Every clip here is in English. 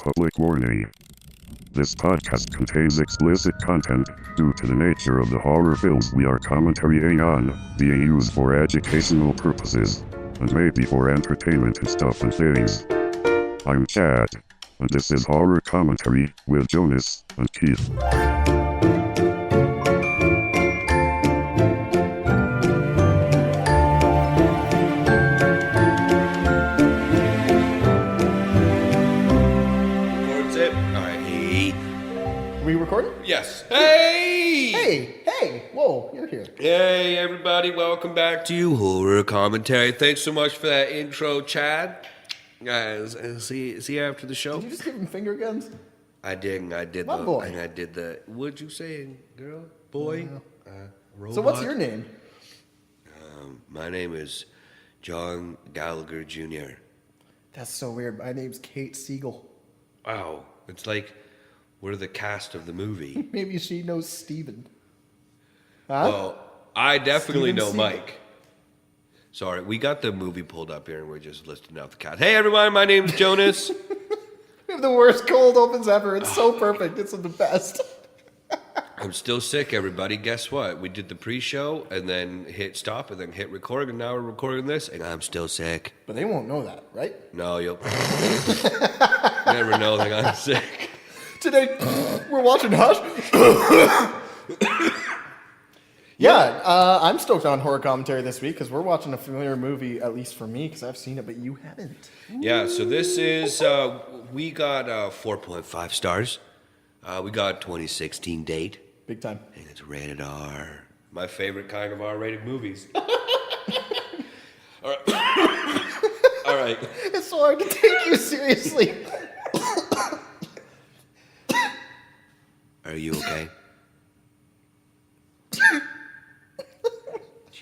Public warning. This podcast contains explicit content due to the nature of the horror films we are commentarying on, being used for educational purposes, and maybe for entertainment and stuff and things. I'm Chad, and this is Horror Commentary with Jonas and Keith. We recording? Yes. Hey! Hey! Whoa, you're here. Hey, everybody. Welcome back to Horror Commentary. Thanks so much for that intro, Chad. Guys, see you after the show. Did you just give him finger guns? I did. My the boy. And I did the. What'd you say, girl, boy, robot? So what's your name? My name is John Gallagher Jr. That's so weird. My name's Kate Siegel. Wow, it's like we're the cast of the movie. Maybe she knows Steven. Huh? Well, I definitely Steven know Siegel. Mike. Sorry, we got the movie pulled up here and we're just listing out the cast. Hey, everyone, my name's Jonas. We have the worst cold opens ever. It's so perfect. It's the best. I'm still sick, everybody. Guess what? We did the pre-show and then hit stop and then hit record, and now we're recording this, and I'm still sick. But they won't know that, right? No, you'll never know that I'm sick. Today, we're watching Hush. I'm stoked on horror commentary this week because we're watching a familiar movie, at least for me, because I've seen it, but you haven't. Yeah, so this is, we got 4.5 stars. We got 2016 date. Big time. And it's rated R. My favorite kind of R-rated movies. All right. All right. It's so hard to take you seriously. Are you okay? Do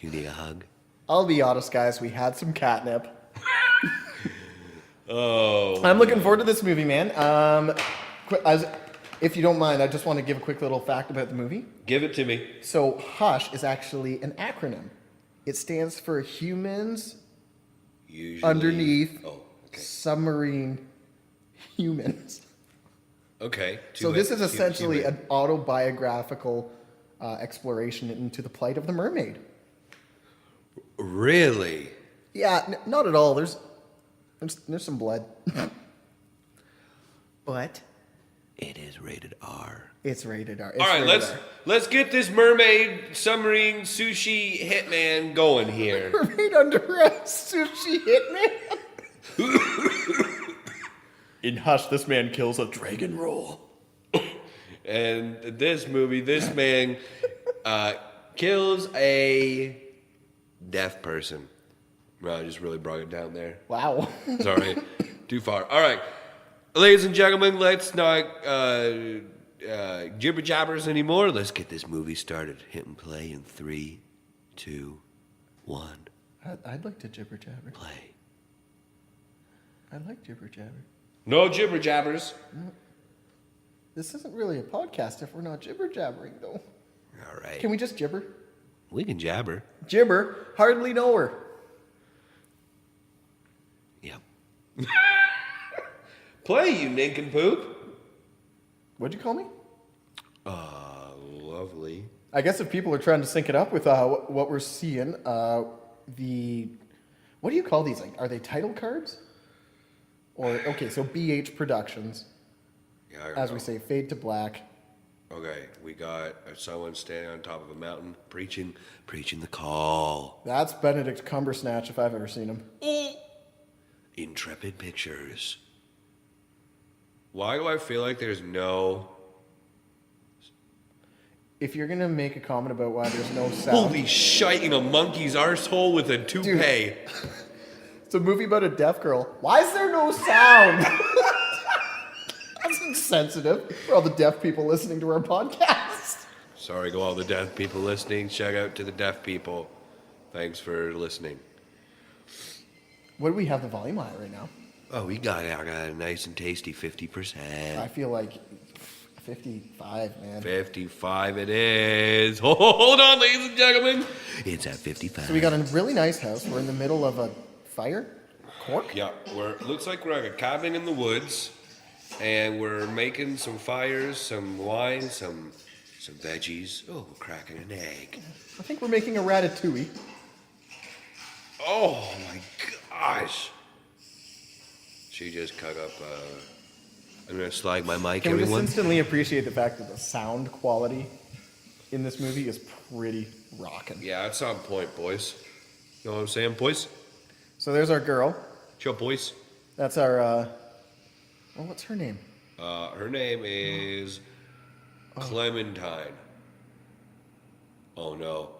you need a hug? I'll be honest, guys. We had some catnip. Oh. I'm looking forward to this movie, man. If you don't mind, I just want to give a quick little fact about the movie. Give it to me. So, HUSH is actually an acronym. It stands for Humans Usually. Underneath Oh, okay. Submarine Humans. Okay. So this is essentially an autobiographical exploration into the plight of the mermaid. Really? Yeah, not at all. There's some blood. But It is rated R. it's rated R. It's All right, rated R. let's get this mermaid submarine sushi hitman going here. Mermaid under arrest, sushi hitman. In Hush, this man kills a dragon roll. And this movie, this man kills a deaf person. Well, I just really brought it down there. Wow. Sorry, too far. All right, ladies and gentlemen, let's not jibber jabbers anymore. Let's get this movie started. Hit and play in 3, 2, 1. I'd like to jibber jabber. Play. I like jibber jabber. No jibber jabbers. This isn't really a podcast if we're not jibber jabbering, though. All right. Can we just gibber? We can jabber. Gibber, hardly know her. Yep. Play, you nincompoop. What'd you call me? Lovely. I guess if people are trying to sync it up with what we're seeing, what do you call these? Like, are they title cards? Or, okay, so BH Productions, Yeah, I don't as know. we say, fade to black. Okay, we got someone standing on top of a mountain preaching the call. That's Benedict Cumbersnatch if I've ever seen him. Intrepid Pictures. Why do I feel like there's no... If you're going to make a comment about why there's no sound... Holy shite in a monkey's arsehole with a toupee. It's a movie about a deaf girl. Why is there no sound? That's insensitive for all the deaf people listening to our podcast. Sorry to all the deaf people listening. Shout out to the deaf people. Thanks for listening. What do we have the volume on right now? Oh, we got a nice and tasty 50%. I feel like 55, man. 55 it is. Hold on, ladies and gentlemen. It's at 55. So we got a really nice house. We're in the middle of a fire? Cork? Yeah, looks like we're at a cabin in the woods. And we're making some fires, some wine, some veggies. Oh, we're cracking an egg. I think we're making a ratatouille. Oh my gosh. She just cut up, I'm gonna slide my mic, Can we just everyone. instantly appreciate the fact that the sound quality in this movie is pretty rocking? Yeah, it's on point, boys. You know what I'm saying, boys? So there's our girl. Chill, boys. That's our, what's her name? Her name is Clementine. Oh no.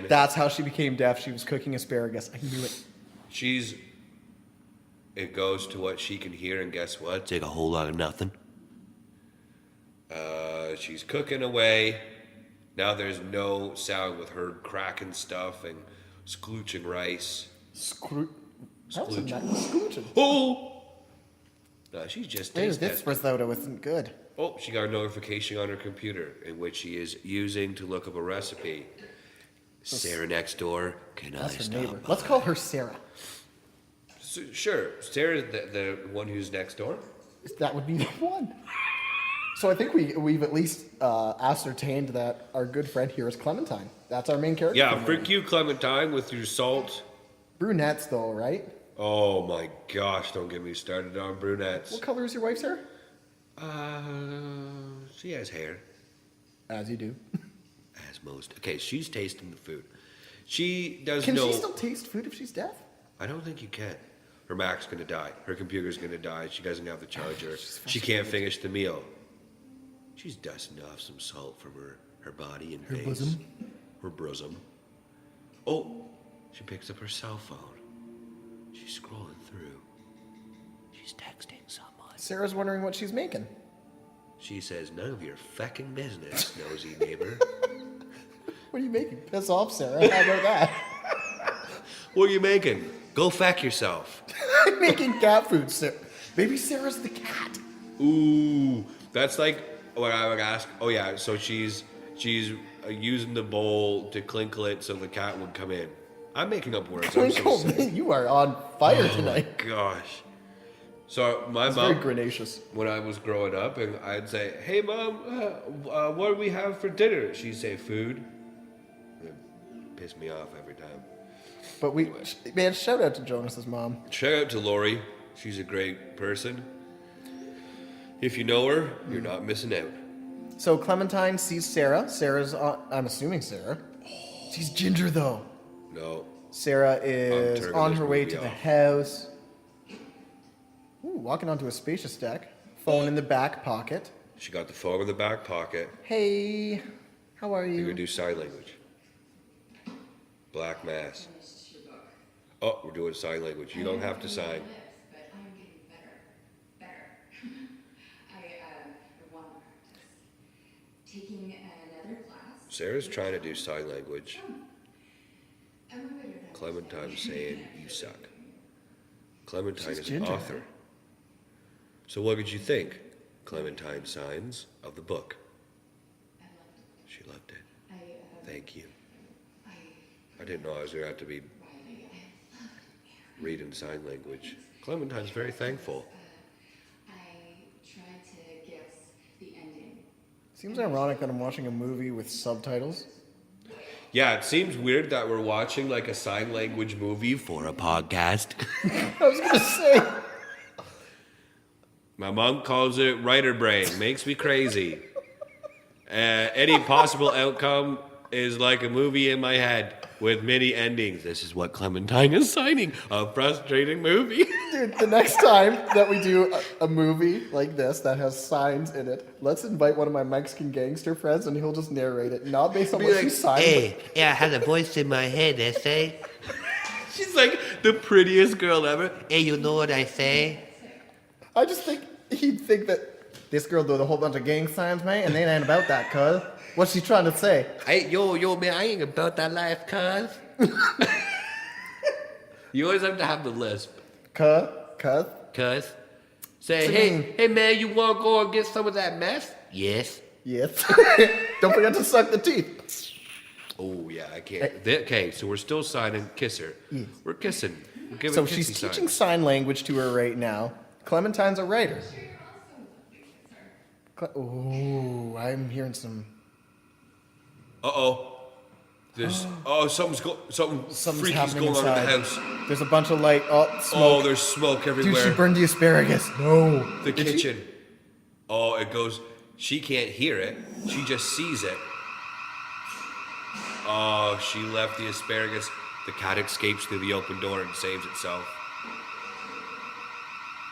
That's how she became deaf. She was cooking asparagus. I knew it. It goes to what she can hear, and guess what? Take a whole lot of nothing. She's cooking away. Now there's no sound with her cracking stuff and sclooching rice. Sclooching. Oh! No, she's just Hey, taste this testing. risotto wasn't good. Oh, she got a notification on her computer in which she is using to look up a recipe. Sarah next door, can I That's her stop neighbor. by? Let's call her Sarah. Sure, Sarah's the one who's next door. That would be the one. So I think we've at least ascertained that our good friend here is Clementine. That's our main character. Yeah, for the freak movie. you, Clementine, with your salt. Brunettes, though, right? Oh my gosh, don't get me started on brunettes. What color is your wife's hair? She has hair, As you do. as most. Okay, she's tasting the food. She does Can know. she still taste food if she's deaf? I don't think you can. Her Mac's gonna die. Her computer's gonna die. She doesn't have the charger. She can't finish the meal. She's dusting off some salt from her body and face. bosom? Her bosom. Oh, she picks up her cell phone. She's scrolling through. She's texting someone. Sarah's wondering what she's making. She says, "None of your fecking business, nosy neighbor." What are you making? Piss off, Sarah. How about that? What are you making? Go feck yourself. I'm making cat food, Sarah. Maybe Sarah's the cat. Ooh, that's like what I would ask. Oh yeah, so she's using the bowl to clinkle it so the cat would come in. I'm making up words. I'm so Twinkle, sorry. you are on fire tonight. Gosh. So my It's very mom, granacious. when I was growing up, and I'd say, "Hey mom, what do we have for dinner?" She'd say, "Food." It pissed me off every time. But man, shout out to Jonas's mom. Shout out to Lori. She's a great person. If you know her, you're not missing out. So Clementine sees Sarah. Sarah's I'm assuming Sarah. She's ginger though. No. Sarah I'm is turning on this her way movie to the off. house. Ooh, walking onto a spacious deck. Phone in the back pocket. She got the phone in the back pocket. Hey, how are You're you? gonna do sign language. Black mass. Oh, we're doing sign language. You don't have to sign. But I'm getting better. I want to practice. Taking another class. Sarah's trying to do sign language. I'm a better than Clementine's saying, "You suck." Clementine She's is an ginger. author. So what did you think? Clementine signs of the book. I loved it. She loved it. I Thank you. I didn't know I was going to have to be reading sign language. Clementine's very thankful. I tried to guess the ending. Seems ironic that I'm watching a movie with subtitles. Yeah, it seems weird that we're watching like a sign language movie for a podcast. I was gonna say. My mom calls it writer brain. Makes me crazy. Any possible outcome is like a movie in my head with many endings. This is what Clementine is signing. A frustrating movie. Dude, the next time that we do a movie like this that has signs in it, let's invite one of my Mexican gangster friends and he'll just narrate it, not based on Be what like, she signed. Yeah, I had a voice in my head, I say. She's like the prettiest girl ever. Hey, you know what I say? I just think he'd think that this girl doing a whole bunch of gang signs, man, and they ain't about that, cuz. What's she trying to say? Hey, yo, man, I ain't about that life, cuz. You always have to have the lisp. Cuz? Cuz. Say, What do you hey, mean? hey, man, you want to go and get some of that mess? Yes. Yes. Don't forget to suck the teeth. Oh yeah, I can't. Okay, so we're still signing. Kiss her. Yes. We're kissing. We're giving So kissy she's teaching signs. sign language to her right now. Clementine's a writer. Ooh, I'm hearing some. Uh-oh. There's something Something's freaky's happening going on in the inside. house. There's a bunch of light. Oh, Oh, smoke. there's smoke Dude, everywhere. she burned the asparagus. No. The Did she? kitchen. Oh, it goes. She can't hear it. She just sees it. Oh, she left the asparagus. The cat escapes through the open door and saves itself.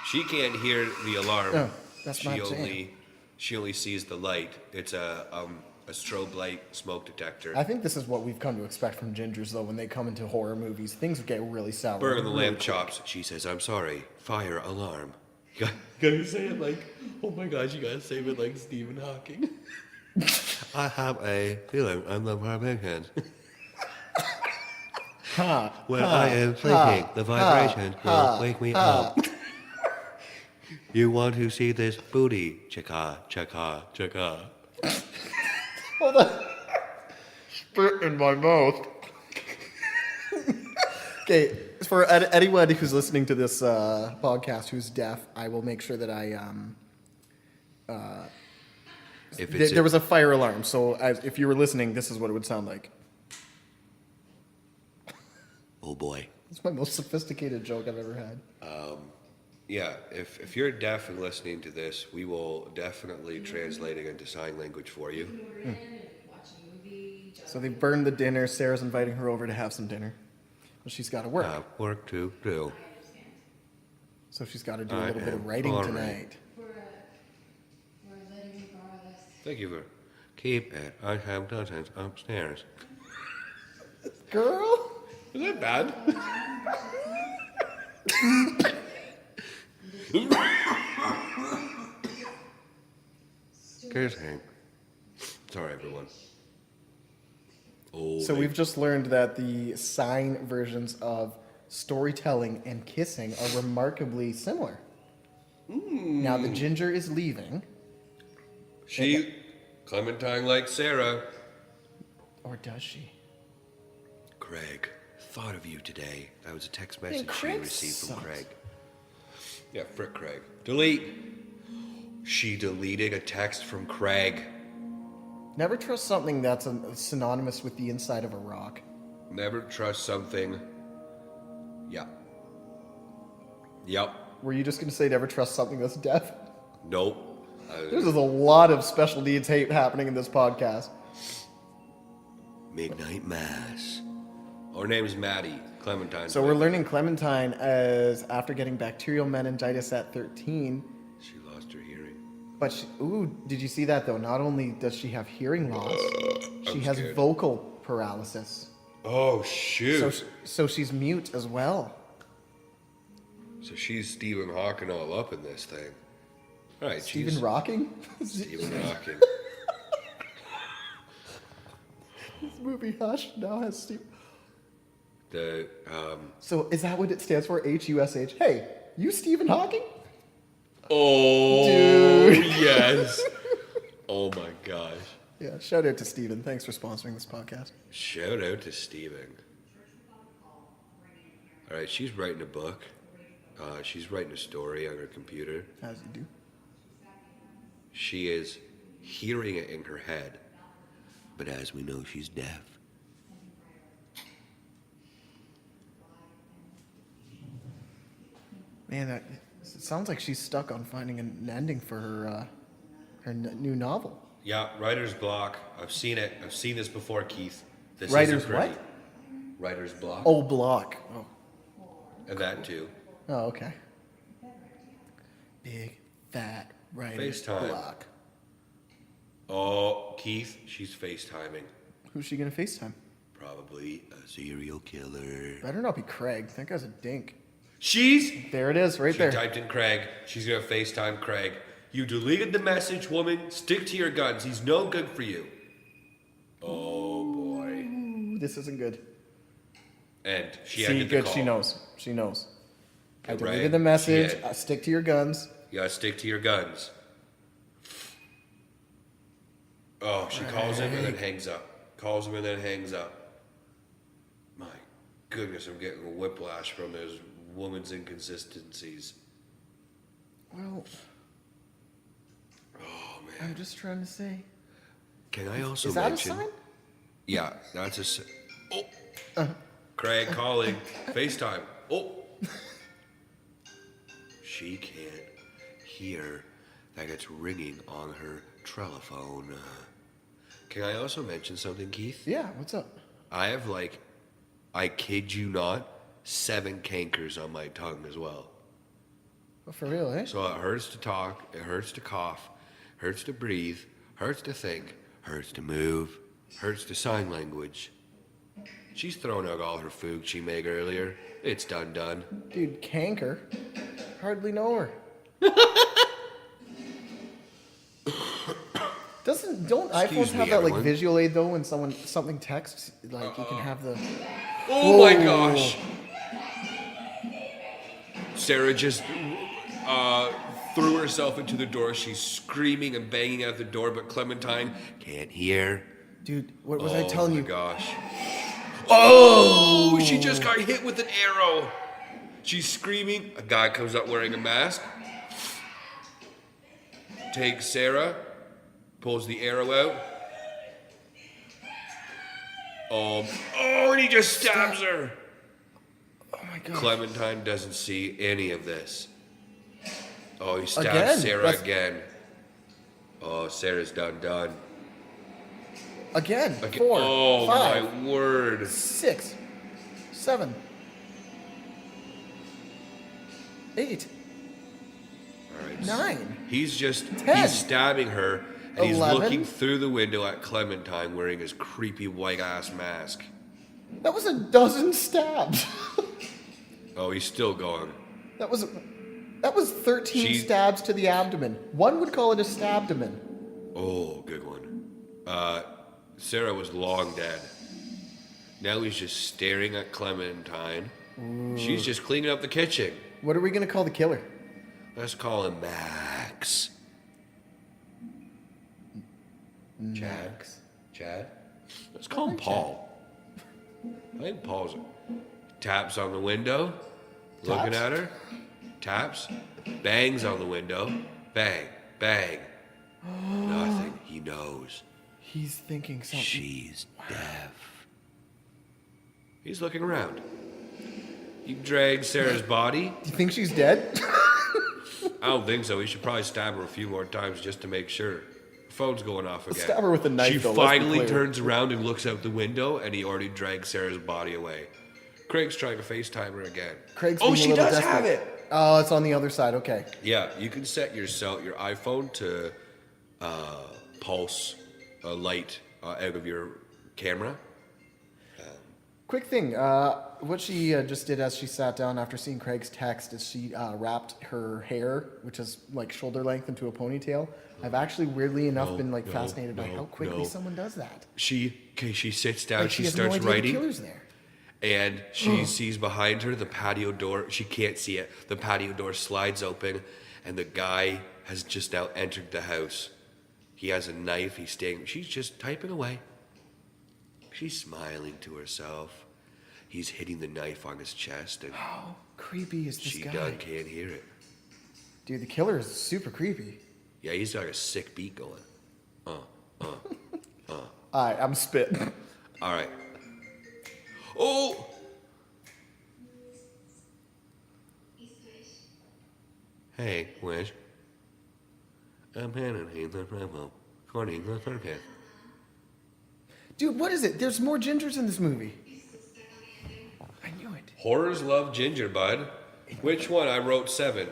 She can't hear the alarm. Oh, that's my jam. She only sees the light. It's a strobe light smoke detector. I think this is what we've come to expect from gingers, though. When they come into horror movies, things get really sour. Burn the really lamb quick. chops. She says, "I'm sorry. Fire alarm." You gotta say it like, oh my gosh, you gotta say it like Stephen Hawking. I have a feeling I'm the barbarian. When I am sleeping, the vibration will wake me up. You want to see this booty? Chicka, chicka, chicka. Hold on. Spit in my mouth. Okay, for anyone who's listening to this podcast who's deaf, I will make sure that If it's there was a fire alarm. So if you were listening, this is what it would sound like. oh boy. It's my most sophisticated joke I've ever had. Yeah, if you're deaf and listening to this, we will definitely translate it into sign language for you. So they burned the dinner. Sarah's inviting her over to have some dinner. But she's got to work. Work to do. So she's got to do a I little bit am of writing sorry. tonight. We're letting me borrow this. Thank you for keep it. I have dozens upstairs. Girl? Is that bad? Kissing. Sorry, everyone. Oh, So we've just learned that the sign versions of storytelling and kissing are remarkably similar. Now the ginger is leaving, Clementine like Sarah. or does she? Craig, thought of you today. That was a text Man, message she Craig received from sucks. Craig. Yeah, frick Craig. Delete. She deleted a text from Craig. Never trust something that's synonymous with the inside of a rock. Never trust something. Yeah. Yep. Were you just going to say never trust something that's deaf? Nope. There's a lot of special needs hate happening in this podcast. Midnight Mass. Her name is Maddie. Clementine. So we're learning Clementine as after getting bacterial meningitis at 13. She lost her hearing. But did you see that though? Not only does she have hearing loss, she has scared. vocal paralysis. Oh, shoot. So she's mute as well. So she's Stephen Hawking all up in this thing. All right, Stephen she's Rocking? Stephen Hawking. This movie Hush now has Steve. The So is that what it stands for? HUSH? Hey, you Stephen Hawking? oh Dude. yes. Oh my gosh. Yeah, shout out to Stephen. Thanks for sponsoring this podcast. Shout out to Stephen. All right, she's writing a book. She's writing a story on her computer. As you do. She is hearing it in her head, but as we know, she's deaf. Man, it sounds like she's stuck on finding an ending for her new novel. Yeah, writer's block. I've seen it. I've seen this before, Keith. This Writer's isn't pretty. what? Writer's block. Oh, block. Oh. And that too. Oh, okay. Big fat writer's FaceTime. block. Oh, Keith, she's FaceTiming. Who's she gonna FaceTime? Probably a serial killer. Better not be Craig. That guy's a dink. She's There it is, right She there. typed in Craig. She's gonna FaceTime Craig. You deleted the message, woman. Stick to your guns. He's no good for you. Oh boy. Ooh, this isn't good. And she See, ended the good. call. She knows. She knows. I Right. deleted the message. She had- Stick to your guns. You gotta stick to your guns. Oh, she calls him and then hangs up. Calls him and then hangs up. My goodness, I'm getting a whiplash from those woman's inconsistencies. Well, Oh man. I'm just trying to say. Can I also Is that mention? a sign? Yeah, that's Oh. Craig calling. FaceTime. Oh. She can't hear that it's ringing on her telephone. Can I also mention something, Keith? Yeah, what's up? I have I kid you not, 7 cankers on my tongue as well. Oh, for real, eh? So it hurts to talk, it hurts to cough, hurts to breathe, hurts to think, hurts to move, hurts to sign language. She's thrown out all her food she made earlier. It's done. Dude, canker. Hardly know her. Don't Excuse iPhones me, have that like everyone. visual aid though when something texts like you can have the Oh my gosh. Sarah just threw herself into the door. She's screaming and banging out the door, but Clementine can't hear. dude. What was I telling Oh you? my gosh. Oh, she just got hit with an arrow. She's screaming. A guy comes up wearing a mask. Takes Sarah. Pulls the arrow out. And he just stabs her. Oh my god. Clementine doesn't see any of this. Oh, he stabs Again? Sarah That's- again. Oh, Sarah's done. Again. Again. 4, Oh 5, my word. 6, 7, 8, All right. 9. He's 10. stabbing her, and he's 11. looking through the window at Clementine wearing his creepy white ass mask. That was a dozen stabs. Oh, he's still going. That was 13 She- stabs to the abdomen. One would call it a stabdomen. Oh, good one. Sarah was long dead. Now he's just staring at Clementine. She's just cleaning up the kitchen. What are we gonna call the killer? Let's call him Max. Chad? Let's call him Paul. I think Paul's taps on the window, looking Taps? at her. Taps, bangs on the window. Bang, bang. Nothing. He knows. He's thinking something. She's deaf. He's looking around. You drag Sarah's body. Do you think she's dead? I don't think so. We should probably stab her a few more times just to make sure. Phone's going off again. Stab her with a knife, She though, let's be finally clear. turns around and looks out the window, and he already dragged Sarah's body away. Craig's trying to FaceTime her again. Craig's Oh, being a she little does desperate. have it. Oh, it's on the other side. Okay. Yeah, you can set your iPhone to pulse a light out of your camera. Quick thing. What she just did as she sat down after seeing Craig's text is she wrapped her hair, which is like shoulder length, into a ponytail. I've actually, weirdly enough, been like fascinated by how quickly someone does that. She sits down, Like she has starts no idea writing. the killer's there. And she sees behind her the patio door. She can't see it. The patio door slides open, and the guy has just now entered the house. He has a knife. He's staying. She's just typing away. She's smiling to herself. He's hitting the knife on his chest, and How creepy is this she guy? done can't hear it. Dude, the killer is super creepy. Yeah, he's got a sick beat going. Alright, I'm spitting. All right. Oh! Hey, Wish. I'm Hannah. He's the problem. According to the podcast. Dude, what is it? There's more gingers in this movie. I knew it. Horrors love ginger, bud. Which one? I wrote 7.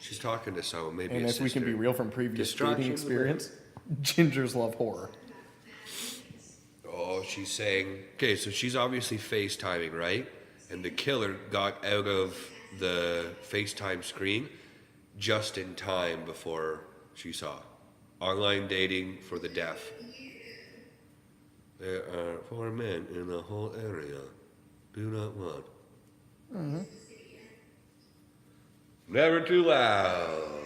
She's talking to someone, maybe And a if we can be sister. real from previous Distraction dating with experience, gingers love horror. Oh, she's saying... Okay, so she's obviously FaceTiming, right? And the killer got out of the FaceTime screen just in time before she saw. Online dating for the deaf. There are 4 men in the whole area. Do not want. Never too loud.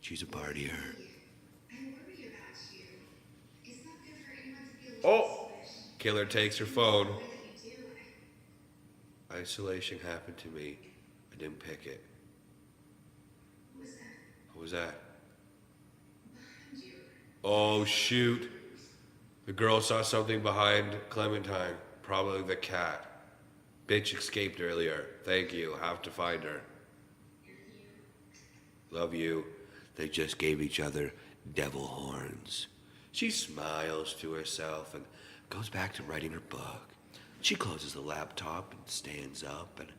She's a partier. Oh! Killer takes her phone. Isolation happened to me. I didn't pick it. was that? Oh, shoot. The girl saw something behind Clementine. Probably the cat. Bitch escaped earlier. Thank you. Have to find her. Love you. They just gave each other devil horns. She smiles to herself and goes back to writing her book. She closes the laptop and stands up and...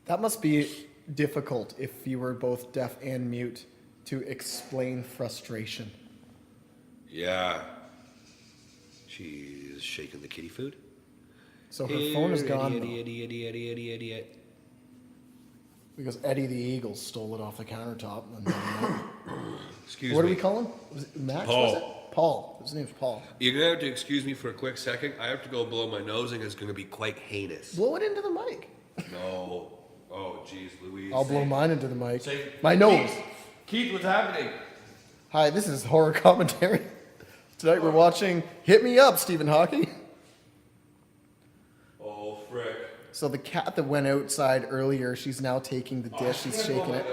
That must be difficult if you were both deaf and mute to explain frustration. Yeah. She's shaking the kitty food. So her phone is gone Idiot. because Eddie the Eagle stole it off the countertop. And Excuse what me. do we call him? Was it Max? Paul. Was it? Paul. His name's Paul. You're going to have to excuse me for a quick second. I have to go blow my nose and it's going to be quite heinous. Blow it into the mic. No. Oh, jeez, Louise. I'll blow mine into the mic. Say- My nose. Keith, what's happening? Hi, this is horror commentary. Tonight we're watching Hit Me Up, Stephen Hawking. Oh, frick. So the cat that went outside earlier, she's now taking the dish. She's shaking it.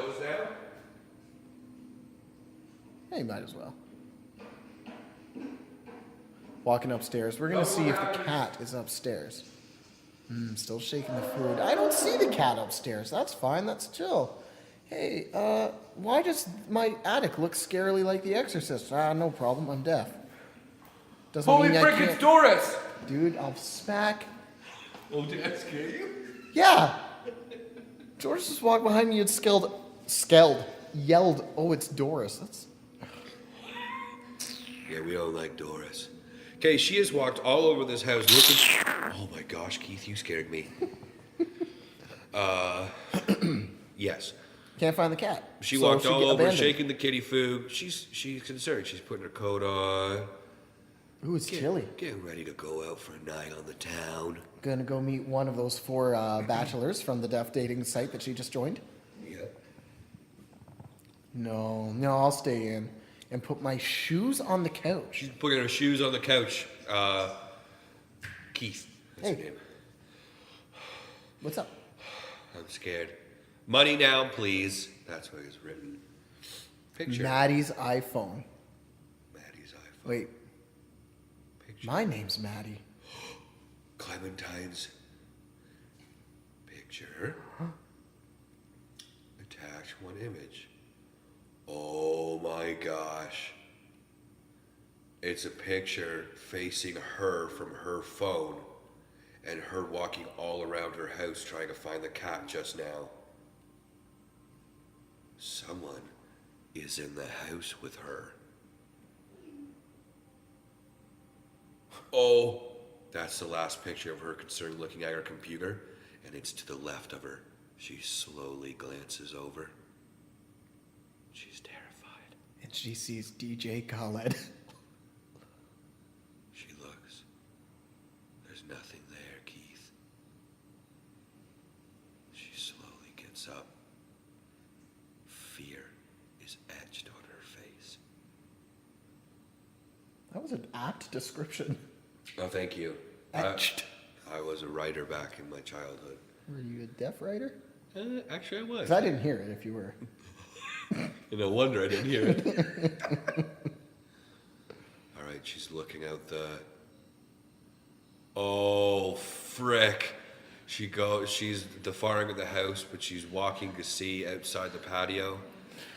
Hey, might as well. Walking upstairs. We're gonna see if the cat is upstairs. Still shaking the food. I don't see the cat upstairs. That's fine. That's chill. Hey, why does my attic look scarily like The Exorcist? No problem. I'm deaf. Doesn't Holy mean I frick, can't. it's Doris! Dude, I'll smack. Oh, did I scare you? Yeah. George just walked behind me and yelled, "Oh, it's Doris." That's Yeah, we don't like Doris. Okay, she has walked all over this house looking... Oh my gosh, Keith, you scared me. Yes. can't find the cat. She So walked all over, abandoned. shaking the kitty food. She's concerned. She's putting her coat on. Ooh, it's chilly. Getting ready to go out for a night on the town. Gonna go meet one of those 4 bachelors from the deaf dating site that she just joined. Yeah. No, I'll stay in and put my shoes on the couch. She's putting her shoes on the couch. Keith, that's her Hey. name. What's up? I'm scared. Money now, please. That's what is written. Picture. Maddie's iPhone. Maddie's iPhone. Wait, Picture. my name's Maddie. Clementine's picture. Attach one image. Oh my gosh. It's a picture facing her from her phone and her walking all around her house trying to find the cat just now. Someone is in the house with her. Oh, that's the last picture of her concerned looking at her computer, and it's to the left of her. She slowly glances over. She's terrified. And she sees DJ Khaled. She looks. There's nothing there, Keith. She slowly gets up. Fear is etched on her face. That was an apt description. Oh, thank you. Etched. I was a writer back in my childhood. Were you a deaf writer? Actually, I was. Because I didn't hear it if you were. No wonder I didn't hear it. All right, she's looking out the... Oh, frick. She's the far end of the house, but she's walking to see outside the patio.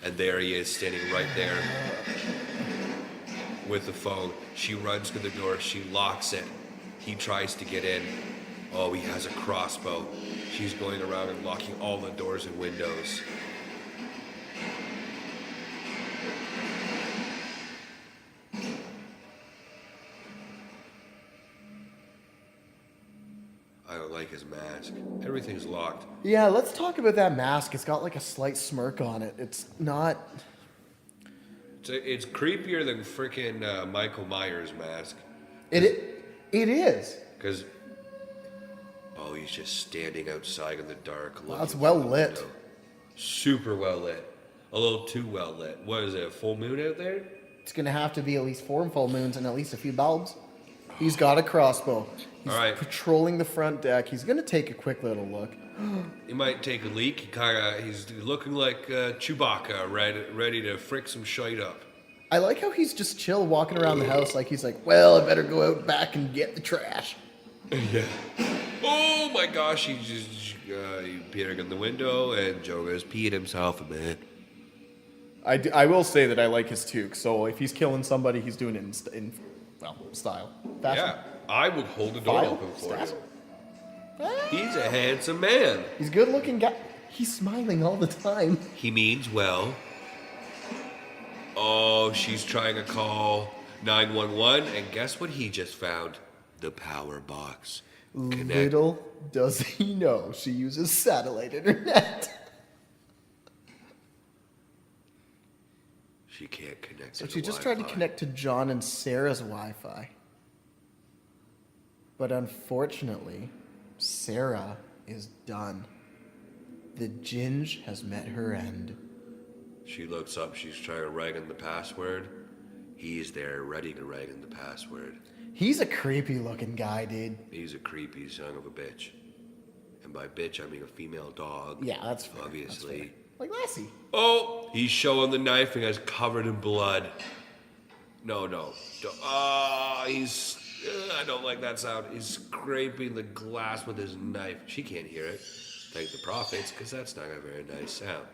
And there he is, standing right there with the phone. She runs to the door. She locks it. He tries to get in. Oh, he has a crossbow. She's going around and locking all the doors and windows. I don't like his mask. Everything's locked. Yeah, let's talk about that mask. It's got like a slight smirk on it. It's not. It's creepier than freaking Michael Myers' mask. It is. Because, oh, he's just standing outside in the dark. Wow, it's looking well through the lit. window. Super well lit. A little too well lit. What is it, a full moon out there? It's gonna have to be at least 4 full moons and at least a few bulbs. Oh, He's got a crossbow. He's All right. patrolling the front deck. He's gonna take a quick little look. He might take a leak. He's looking like Chewbacca, ready to frick some shite up. I like how he's just chill walking around the house like he's like, well, I better go out back and get the trash. Yeah. Oh my gosh, he peering in the window, and Joe peed himself a bit. I will say that I like his toque, so if he's killing somebody, he's doing it in style. Fashion. Yeah, I would hold the door File? open for Stash? him. He's a handsome man. He's a good looking guy. He's smiling all the time. He means well. Oh, she's trying to call 911, and guess what he just found? The power box. Little does he know she uses satellite internet. She can't connect So to she the just tried to Wi-Fi. connect to John and Sarah's Wi-Fi. But unfortunately, Sarah is done. The Ginge has met her end. She looks up, she's trying to write in the password. He's there ready to write in the password. He's a creepy looking guy, dude. He's a creepy son of a bitch. And by bitch, I mean a female dog. Yeah, that's fair. Obviously. That's fair. Like Lassie. Oh, he's showing the knife and it's covered in blood. No. He's... I don't like that sound. He's scraping the glass with his knife. She can't hear it. Thank the prophets, because that's not a very nice sound.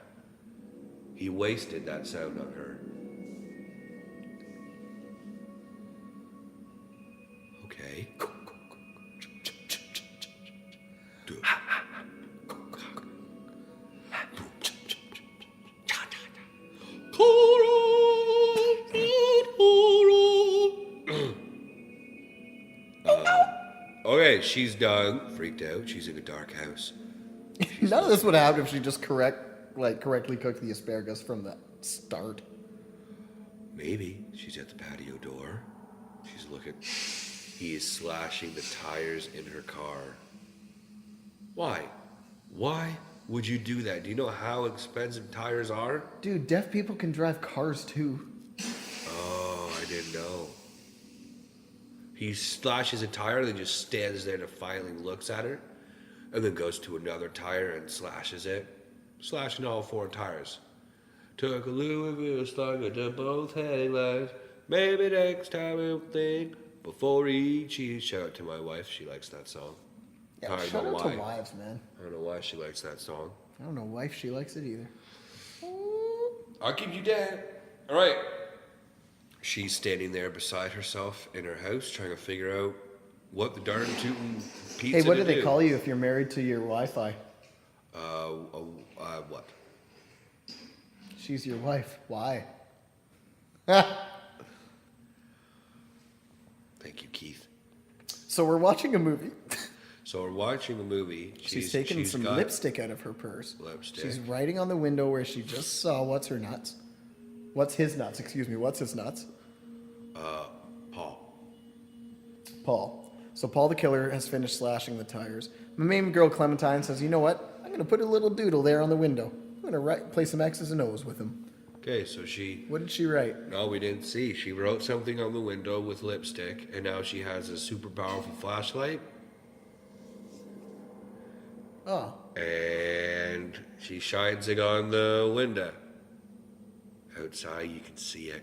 He wasted that sound on her. Okay. Okay, she's done. Freaked out. She's in a dark house. None of this would happen if she just correctly cooked the asparagus from the start. Maybe she's at the patio door. She's looking. He is slashing the tires in her car. Why? Why would you do that? Do you know how expensive tires are? Dude, deaf people can drive cars too. Oh, I didn't know. He slashes a tire, then just stands there defiantly looks at her, and then goes to another tire and slashes it, slashing all 4 tires. Took a Louisville slugger to both headlights. Maybe next time he'll think before he cheats. Shout out to my wife. She likes that song. Yeah, I don't shout know out why. to wives, man. I don't know why she likes that song. I don't know why she likes it either. I'll keep you dead. All right. She's standing there beside herself in her house trying to figure out what the darn tootin' pizza Hey, what to do they call you if you're married to your Wi-Fi? What? She's your wife. Why? Thank you, Keith. So we're watching a movie. So we're watching a movie. She's taking some got lipstick out of her purse. Lipstick. She's writing on the window where she just saw what's her nuts. What's his nuts? Excuse me. What's his nuts? Paul. So Paul the killer has finished slashing the tires. My main girl Clementine says, you know what? I'm going to put a little doodle there on the window. I'm going to play some X's and O's with him. Okay, so she... What did she write? No, we didn't see. She wrote something on the window with lipstick, and now she has a super powerful flashlight. Oh. And she shines it on the window. Outside, you can see it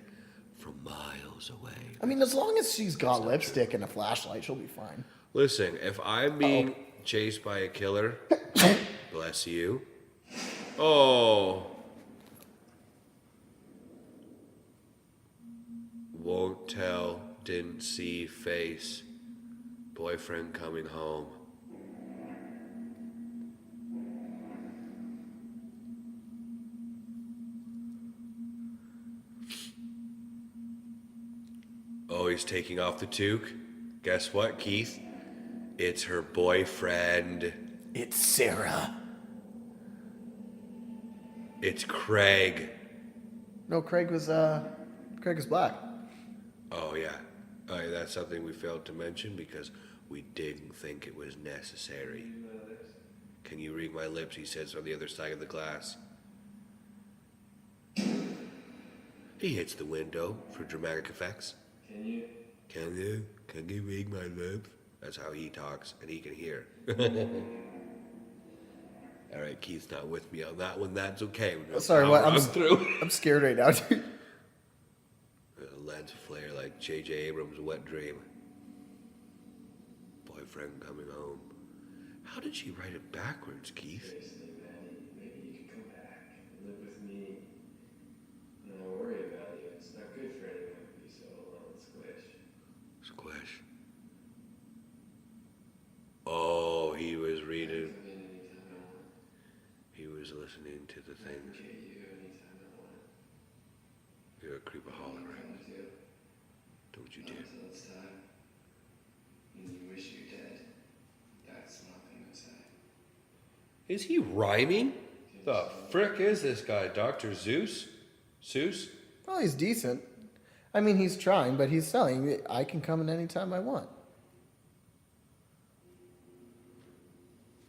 from miles away. I mean, as long as she's got lipstick and a flashlight, she'll be fine. Listen, if I'm being chased by a killer, bless you. Oh. Won't tell, didn't see face. Boyfriend coming home. Oh, he's taking off the toque. Guess what, Keith? It's her boyfriend. It's Sarah. It's Craig. No, Craig was black. Oh, yeah. Oh, yeah, that's something we failed to mention because we didn't think it was necessary. Can you read my lips? He says on the other side of the glass. He hits the window for dramatic effects. Can you? Can you read my lips? That's how he talks, and he can hear. All right, Keith's not with me on that one. That's okay. We're gonna Sorry, power what? on through. I'm scared right now, dude. Lens flare like J.J. Abrams' Wet Dream. Boyfriend coming home. How did she write it backwards, Keith? Seriously, Maddie, maybe you could come back and live with me. And I worry about you. It's not good for anyone to be so alone, Squish. Squish. Oh, he was reading. Come in anytime I want. He was listening to the I can things. get you anytime I want. You're a creepaholic, right? Come to you. Don't you dare. Until it's time. And you wish you're dead. That's nothing to say. Is he rhyming? The frick is this guy, Dr. Zeus? Seuss? Oh, he's decent. I mean, he's trying, but he's telling I can come in anytime I want.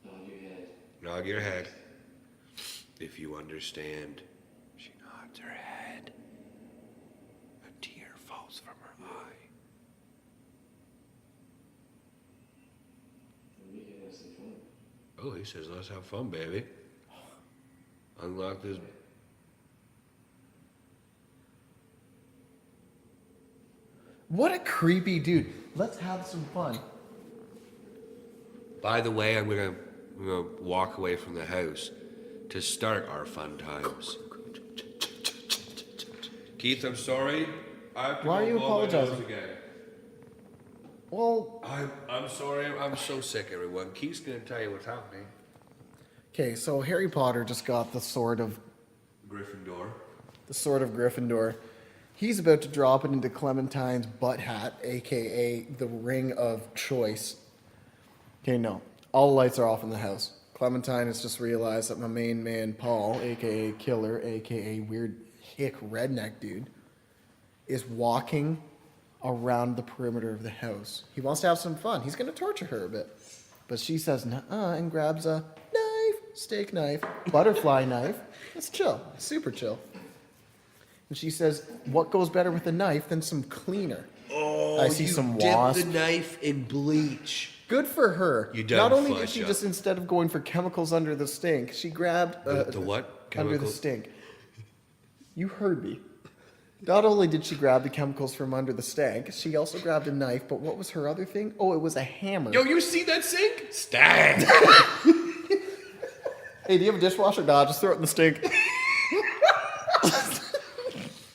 Nod your head. Nod your head. If you understand. She nods her head. A tear falls from her eye. And we can have some fun. Oh, he says, let's have fun, baby. Unlock this. What a creepy dude. Let's have some fun. By the way, I'm gonna walk away from the house to start our fun times. Keith, I'm sorry. I have to Why go are you blow my nose apologizing? again. Well, I'm sorry. I'm so sick, everyone. Keith's gonna tell you what's happening. okay, so Harry Potter just got the sword of Gryffindor. Gryffindor. He's about to drop it into Clementine's butt hat, aka the ring of choice. Okay, no. All the lights are off in the house. Clementine has just realized that my main man, Paul, aka Killer, aka weird hick redneck dude, is walking around the perimeter of the house. He wants to have some fun. He's going to torture her a bit. But she says, nuh-uh, and grabs a knife, steak knife, butterfly knife. It's chill, super chill. And she says, what goes better with a knife than some cleaner? Oh, I see you some dipped wasp. the knife in bleach. Good for her. You done Not only did fudged she up. just, instead of going for chemicals under the stink, she grabbed The what? under the Chemicals? stink. You heard me. Not only did she grab the chemicals from under the stank, she also grabbed a knife, but what was her other thing? Oh, it was a hammer. Yo, you see that sink? Stand. Hey, do you have a dishwasher? Nah, just throw it in the stink.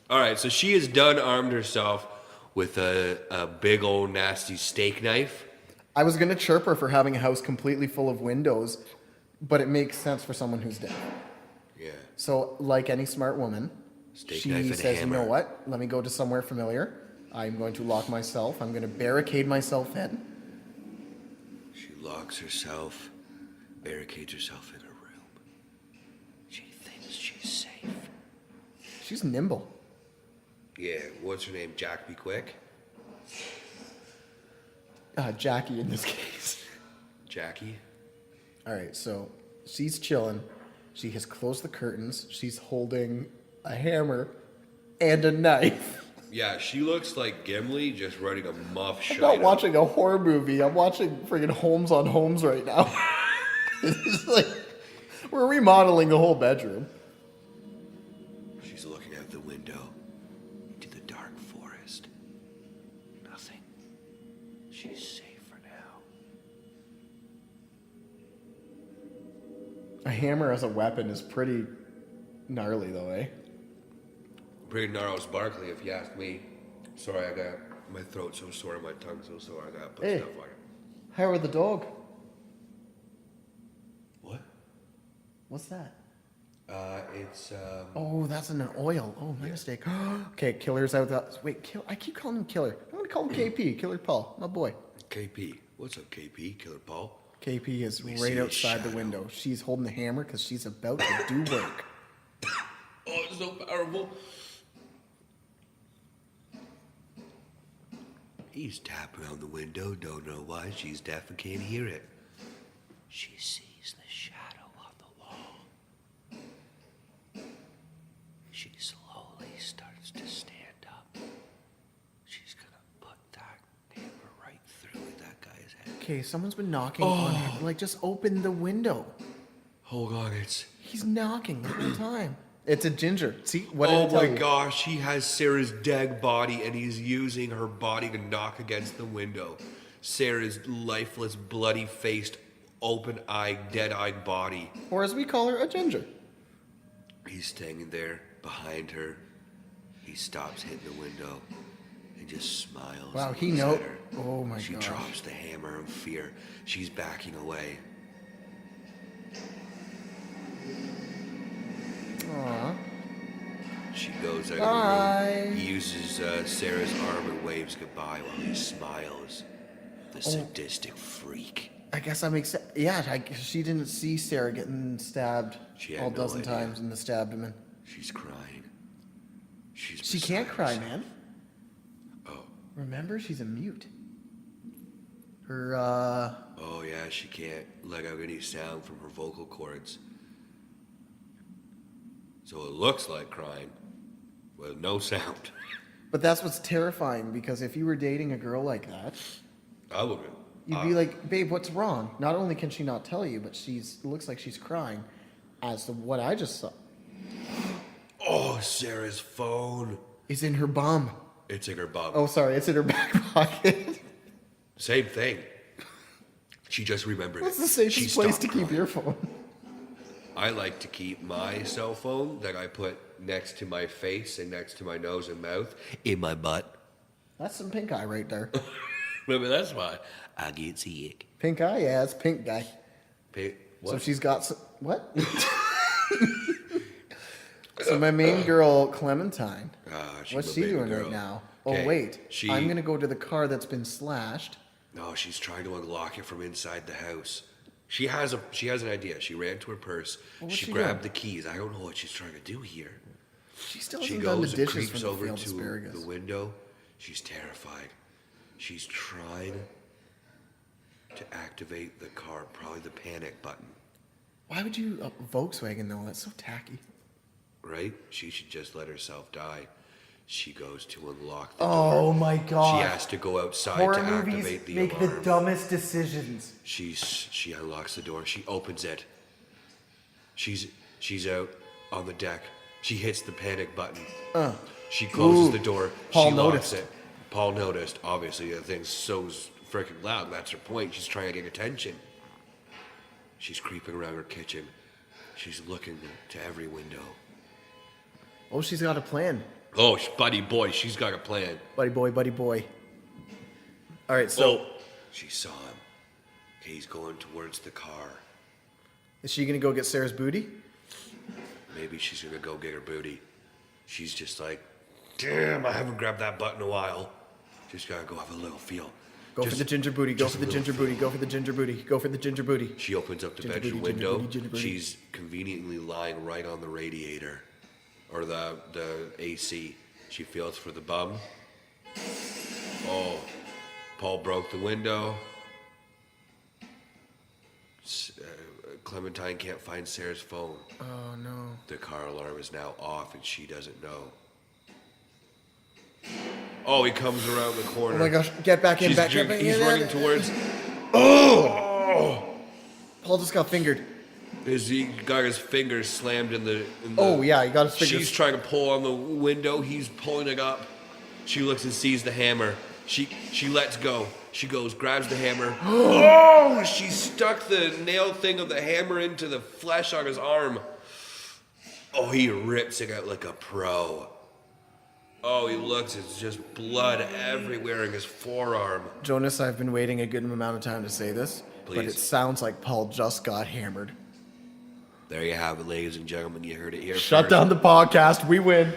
All right, so she has done armed herself with a big old nasty steak knife. I was going to chirp her for having a house completely full of windows, but it makes sense for someone who's dead. Yeah. So, like any smart woman, Steak she knife and says, you know hammer. what? Let me go to somewhere familiar. I'm going to lock myself. I'm going to barricade myself in. She locks herself, barricades herself in her room. She thinks she's safe. She's nimble. Yeah, what's her name? Jack Be Quick? Jackie in this case. Jackie? All right, so she's chilling. She has closed the curtains. She's holding a hammer and a knife. Yeah, she looks like Gimli just writing a muff I'm shite. not watching a horror movie. I'm watching friggin' Holmes on Holmes right now. It's like we're remodeling the whole bedroom. She's looking out the window into the dark forest. Nothing. She's safe for now. A hammer as a weapon is pretty gnarly, though, eh? Pretty gnarls Barkley, if you ask me. Sorry, I got my throat so sore, my tongue so sore, I gotta put Hey. stuff on it. How are the dog? What? What's that? It's Oh, that's an oil. Oh, my mistake. Okay, Killer's out. Wait, I keep calling him Killer. I'm gonna call him KP, Killer Paul, my boy. KP. What's up, KP? Killer Paul? KP is We right see a outside the shadow. window. She's holding the hammer because she's about to do work. Oh, it's so powerful. He's tapping on the window, don't know why. She's deaf and can't hear it. She sees the shadow on the wall. She slowly starts to stand up. She's gonna put that hammer Okay, someone's been knocking on her. Like, just open the window. Hold on, it's... He's knocking the whole time. It's a ginger. See, what did I Oh tell my you? gosh, he has Sarah's dead body and he's using her body to knock against the window. Sarah's lifeless, bloody-faced, open-eyed, dead-eyed body. Or as we call her, a ginger. He's standing there behind her. He stops hitting the window and just smiles. Wow, and he looks know- at her. oh my She gosh. drops the hammer in fear. She's backing away. Aww. She goes out of the Bye. room. He uses Sarah's arm and waves goodbye while he smiles. The sadistic freak. I guess that makes sense. Yeah, she didn't see Sarah getting stabbed She had all no dozen idea. times in the abdomen. She's crying. She's She beside can't cry, herself. man. Oh. Remember, she's a mute. Her, Oh yeah, she can't let out any sound from her vocal cords. So it looks like crying with no sound. But that's what's terrifying, because if you were dating a girl like that, I wouldn't. you'd be like, babe, what's wrong? Not only can she not tell you, but it looks like she's crying as to what I just saw. Oh, Sarah's phone. Is in her bum. It's in her bum. Oh, sorry, it's in her back pocket. Same thing. She just remembered What's it. the safest She place stopped to keep crying. your phone? I like to keep my cell phone that I put next to my face and next to my nose and mouth in my butt. That's some pink eye right there. Maybe that's why I get sick. Pink eye? Yeah, it's pink guy. What? So she's got some... What? So my main girl, Clementine, She's what's my she baby doing girl. right now? Okay, Oh, wait. she- I'm going to go to the car that's been slashed. No, she's trying to unlock it from inside the house. She has an idea. She ran to her purse. Well, what's She she grabbed doing? the keys. I don't know what she's trying to do here. She still She hasn't done the goes and dishes creeps from the over failed to asparagus. the window. She's terrified. She's trying to activate the car, probably the panic button, Why would you... Volkswagen, though. That's so tacky. right? She should just let herself die. She goes to unlock the door. Oh, my God. She has to go outside Horror to movies activate the make alarm. the dumbest decisions. She unlocks the door. She opens it. She's out on the deck. She hits the panic button. She closes Ooh. the door. Paul She locks noticed. it. Paul noticed. Obviously, the thing's so freaking loud. That's her point. She's trying to get attention. She's creeping around her kitchen. She's looking to every window. Oh, she's got a plan. Oh, buddy boy, she's got a plan. Buddy boy, buddy boy. All right, so She saw him. Okay, he's going towards the car. is she going to go get Sarah's booty? Maybe she's gonna go get her booty. She's just like, damn, I haven't grabbed that butt in a while. Just gotta go have a little feel. Go for Just- the ginger booty. Go just for a the little ginger booty. Go for the ginger booty. Go for the ginger booty. She opens up the Ginger bedroom booty, ginger window. booty, ginger booty. She's conveniently lying right on the radiator or the AC. She feels for the bum. Oh, Paul broke the window. Clementine can't find Sarah's phone. Oh, no. The car alarm is now off and she doesn't know. Oh, he comes around the corner. Oh, my gosh. Get back in. He's Get back he's in. running towards. Paul just got fingered. He got his fingers slammed in the. Oh, yeah, he got his fingers. She's trying to pull on the window. He's pulling it up. She looks and sees the hammer. She lets go. She goes, grabs the hammer. Oh! She stuck the nail thing of the hammer into the flesh on his arm. Oh, he rips it out like a pro. Oh, he looks. It's just blood everywhere in his forearm. Jonas, I've been waiting a good amount of time to say this, but Please. it sounds like Paul just got hammered. There you have it, ladies and gentlemen. You heard it here Shut first. down the podcast. We win.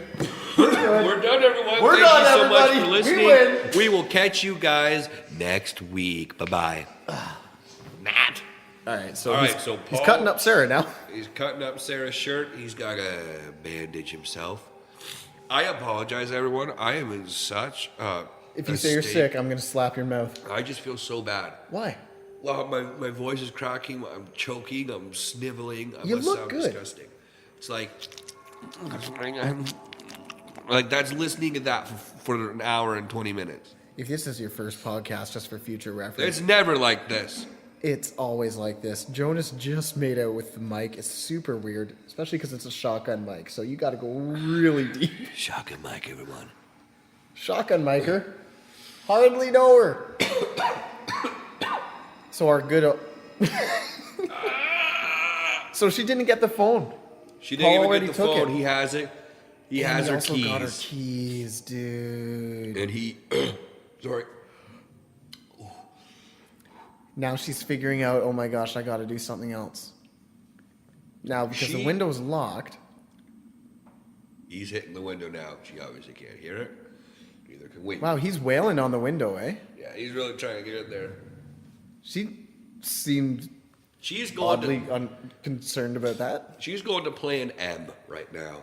We're done, everyone. We're Thank done, you so everybody. much for We listening. win. We will catch you guys next week. Bye-bye. Matt. All right, so, All he's, right, so he's Paul- cutting up Sarah now. He's cutting up Sarah's shirt. He's got a bandage himself. I apologize, everyone. I am in such If you a say you're state- sick, I'm going to slap your mouth. I just feel so bad. Why? Well, my voice is cracking. I'm choking. I'm sniveling. I You must look sound good. disgusting. It's like that's listening to that for an hour and 20 minutes. If this is your first podcast, just for future reference, It's never like this. it's always like this. Jonas just made out with the mic. It's super weird, especially because it's a shotgun mic. So you got to go really deep. Shotgun mic, everyone. Shotgun micer. Hardly know her. So our good. So she didn't get the phone. She Paul didn't even already get the took phone. it. He has it. He And has he her also keys. got her keys, dude. And he, sorry. Now she's figuring out, oh my gosh, I got to do something else. Now, because the window's locked. He's hitting the window now. She obviously can't hear it. Neither can we. Wow, he's wailing on the window, eh? Yeah, he's really trying to get in there. She seemed She's going oddly to. concerned about that. She's going to plan M right now.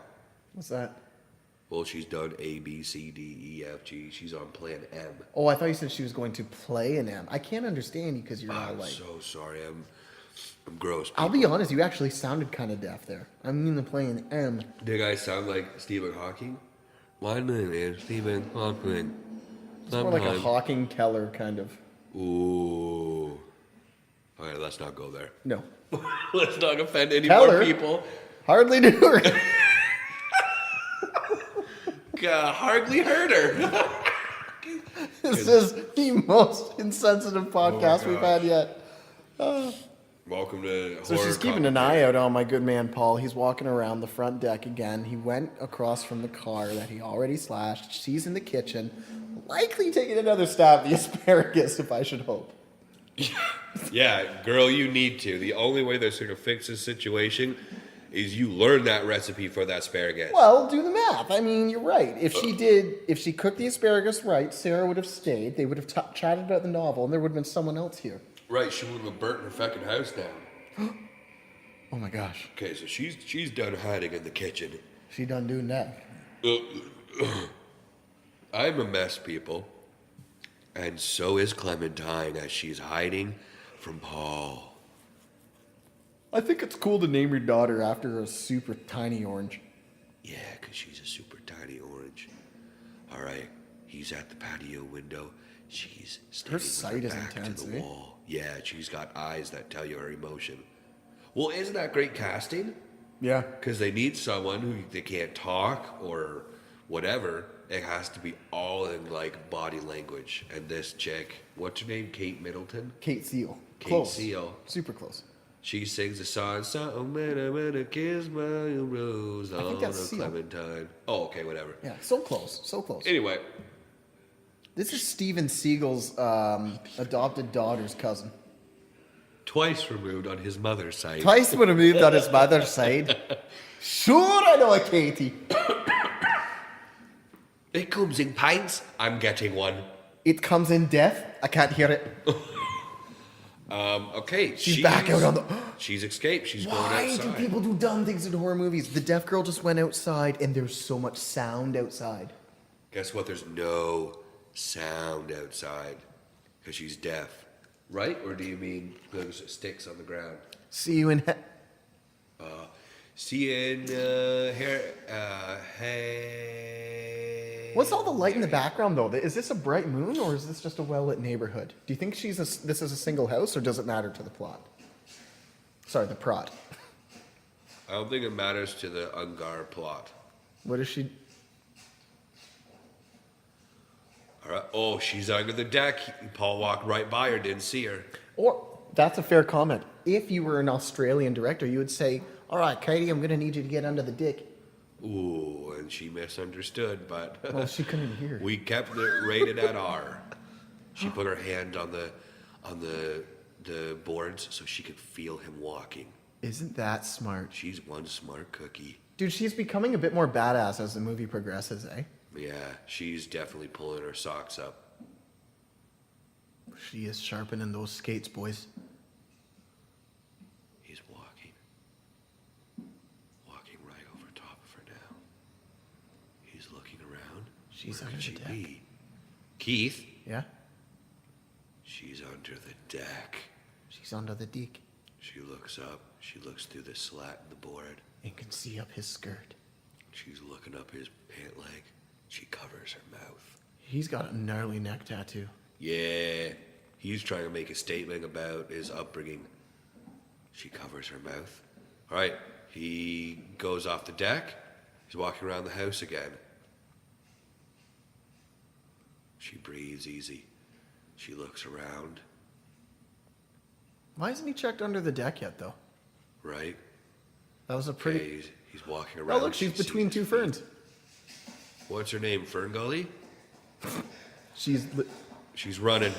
What's that? Well, she's done A, B, C, D, E, F, G. She's on plan M. Oh, I thought you said she was going to play an M. I can't understand you because you're all I'm like... so sorry. I'm gross. I'll be honest, you actually sounded kind of deaf there. I mean to play an M. Did I sound like Stephen Hawking? My name is Stephen Hawking. It's more like a Hawking Keller kind of... Ooh. All right, let's not go there. No. Let's not offend any Keller? more people. Hardly knew her. Hardly heard her. This is the most insensitive podcast we've had yet. Welcome to So horror she's keeping an eye out on my good man Paul. He's walking around the front deck again. He went across from the car that he already slashed. She's in the kitchen, likely taking another stab at the asparagus, if I should hope. Yeah, girl, you need to. The only way they're going to fix this situation is you learn that recipe for that asparagus. Well, do the math. I mean, you're right. If she cooked the asparagus right, Sarah would have stayed. They would have chatted about the novel, and there would have been someone else here. Right, she wouldn't have burnt her fucking house down. Oh my gosh. Okay, so she's done hiding in the kitchen. She done doing that. I'm a mess, people. And so is Clementine as she's hiding from Paul. I think it's cool to name your daughter after a super tiny orange. Yeah, 'cause she's a super tiny orange. All right, he's at the patio window. She's standing sight with is her back intense, to the eh? wall. Yeah, she's got eyes that tell you her emotion. Well, isn't that great casting? Yeah. Because they need someone who they can't talk or whatever. It has to be all in like body language. And this chick, what's her name? Kate Middleton? Kate Seal. Kate Close. Seal. Super close. She sings the song, "Something better kiss my rose think on that's a Seal. Clementine." Oh, okay, whatever. Yeah, so close. So close. Anyway, This is Steven Siegel's adopted daughter's cousin. twice removed on his mother's side. Twice would have moved on his mother's side. Sure, I know a Katie. It comes in pints. I'm getting one. It comes in death. I can't hear it. Okay, She's back out on the. She's escaped. She's going Why outside. do people do dumb things in horror movies? The deaf girl just went outside, and there's so much sound outside. Guess what? There's no sound outside because she's deaf, right? Or do you mean there's sticks on the ground? See you in. See you in here. Hey. What's all the light in the background, though? Is this a bright moon, or is this just a well-lit neighborhood? Do you think this is a single house, or does it matter to the plot? Sorry, the prot. I don't think it matters to the Ungar plot. What is she? All right. Oh, she's under the deck. Paul walked right by her, didn't see her. Or that's a fair comment. If you were an Australian director, you would say, "All right, Katie, I'm going to need you to get under the dick." Ooh, and she misunderstood, but Well, she couldn't hear. we kept it rated at R. She put her hand on the boards so she could feel him walking. Isn't that smart? She's one smart cookie. Dude, she's becoming a bit more badass as the movie progresses, eh? Yeah, she's definitely pulling her socks up. She is sharpening those skates, boys. He's walking right over top of her now. He's looking around. She's Where under could the she deck. be? Keith, Yeah? she's under the deck. She's under the dick She looks up. She looks through the slat in the board. and can see up his skirt. She's looking up his pant leg. She covers her mouth. He's got a gnarly neck tattoo. Yeah, he's trying to make a statement about his upbringing. She covers her mouth. All right, he goes off the deck. He's walking around the house again. She breathes easy. She looks around, Why hasn't he checked under the deck yet, though? right? That was a pretty... Okay, he's walking around. Oh, look, she's She between sees two his feet. ferns. What's her name? Fern Gully? She's... She's running.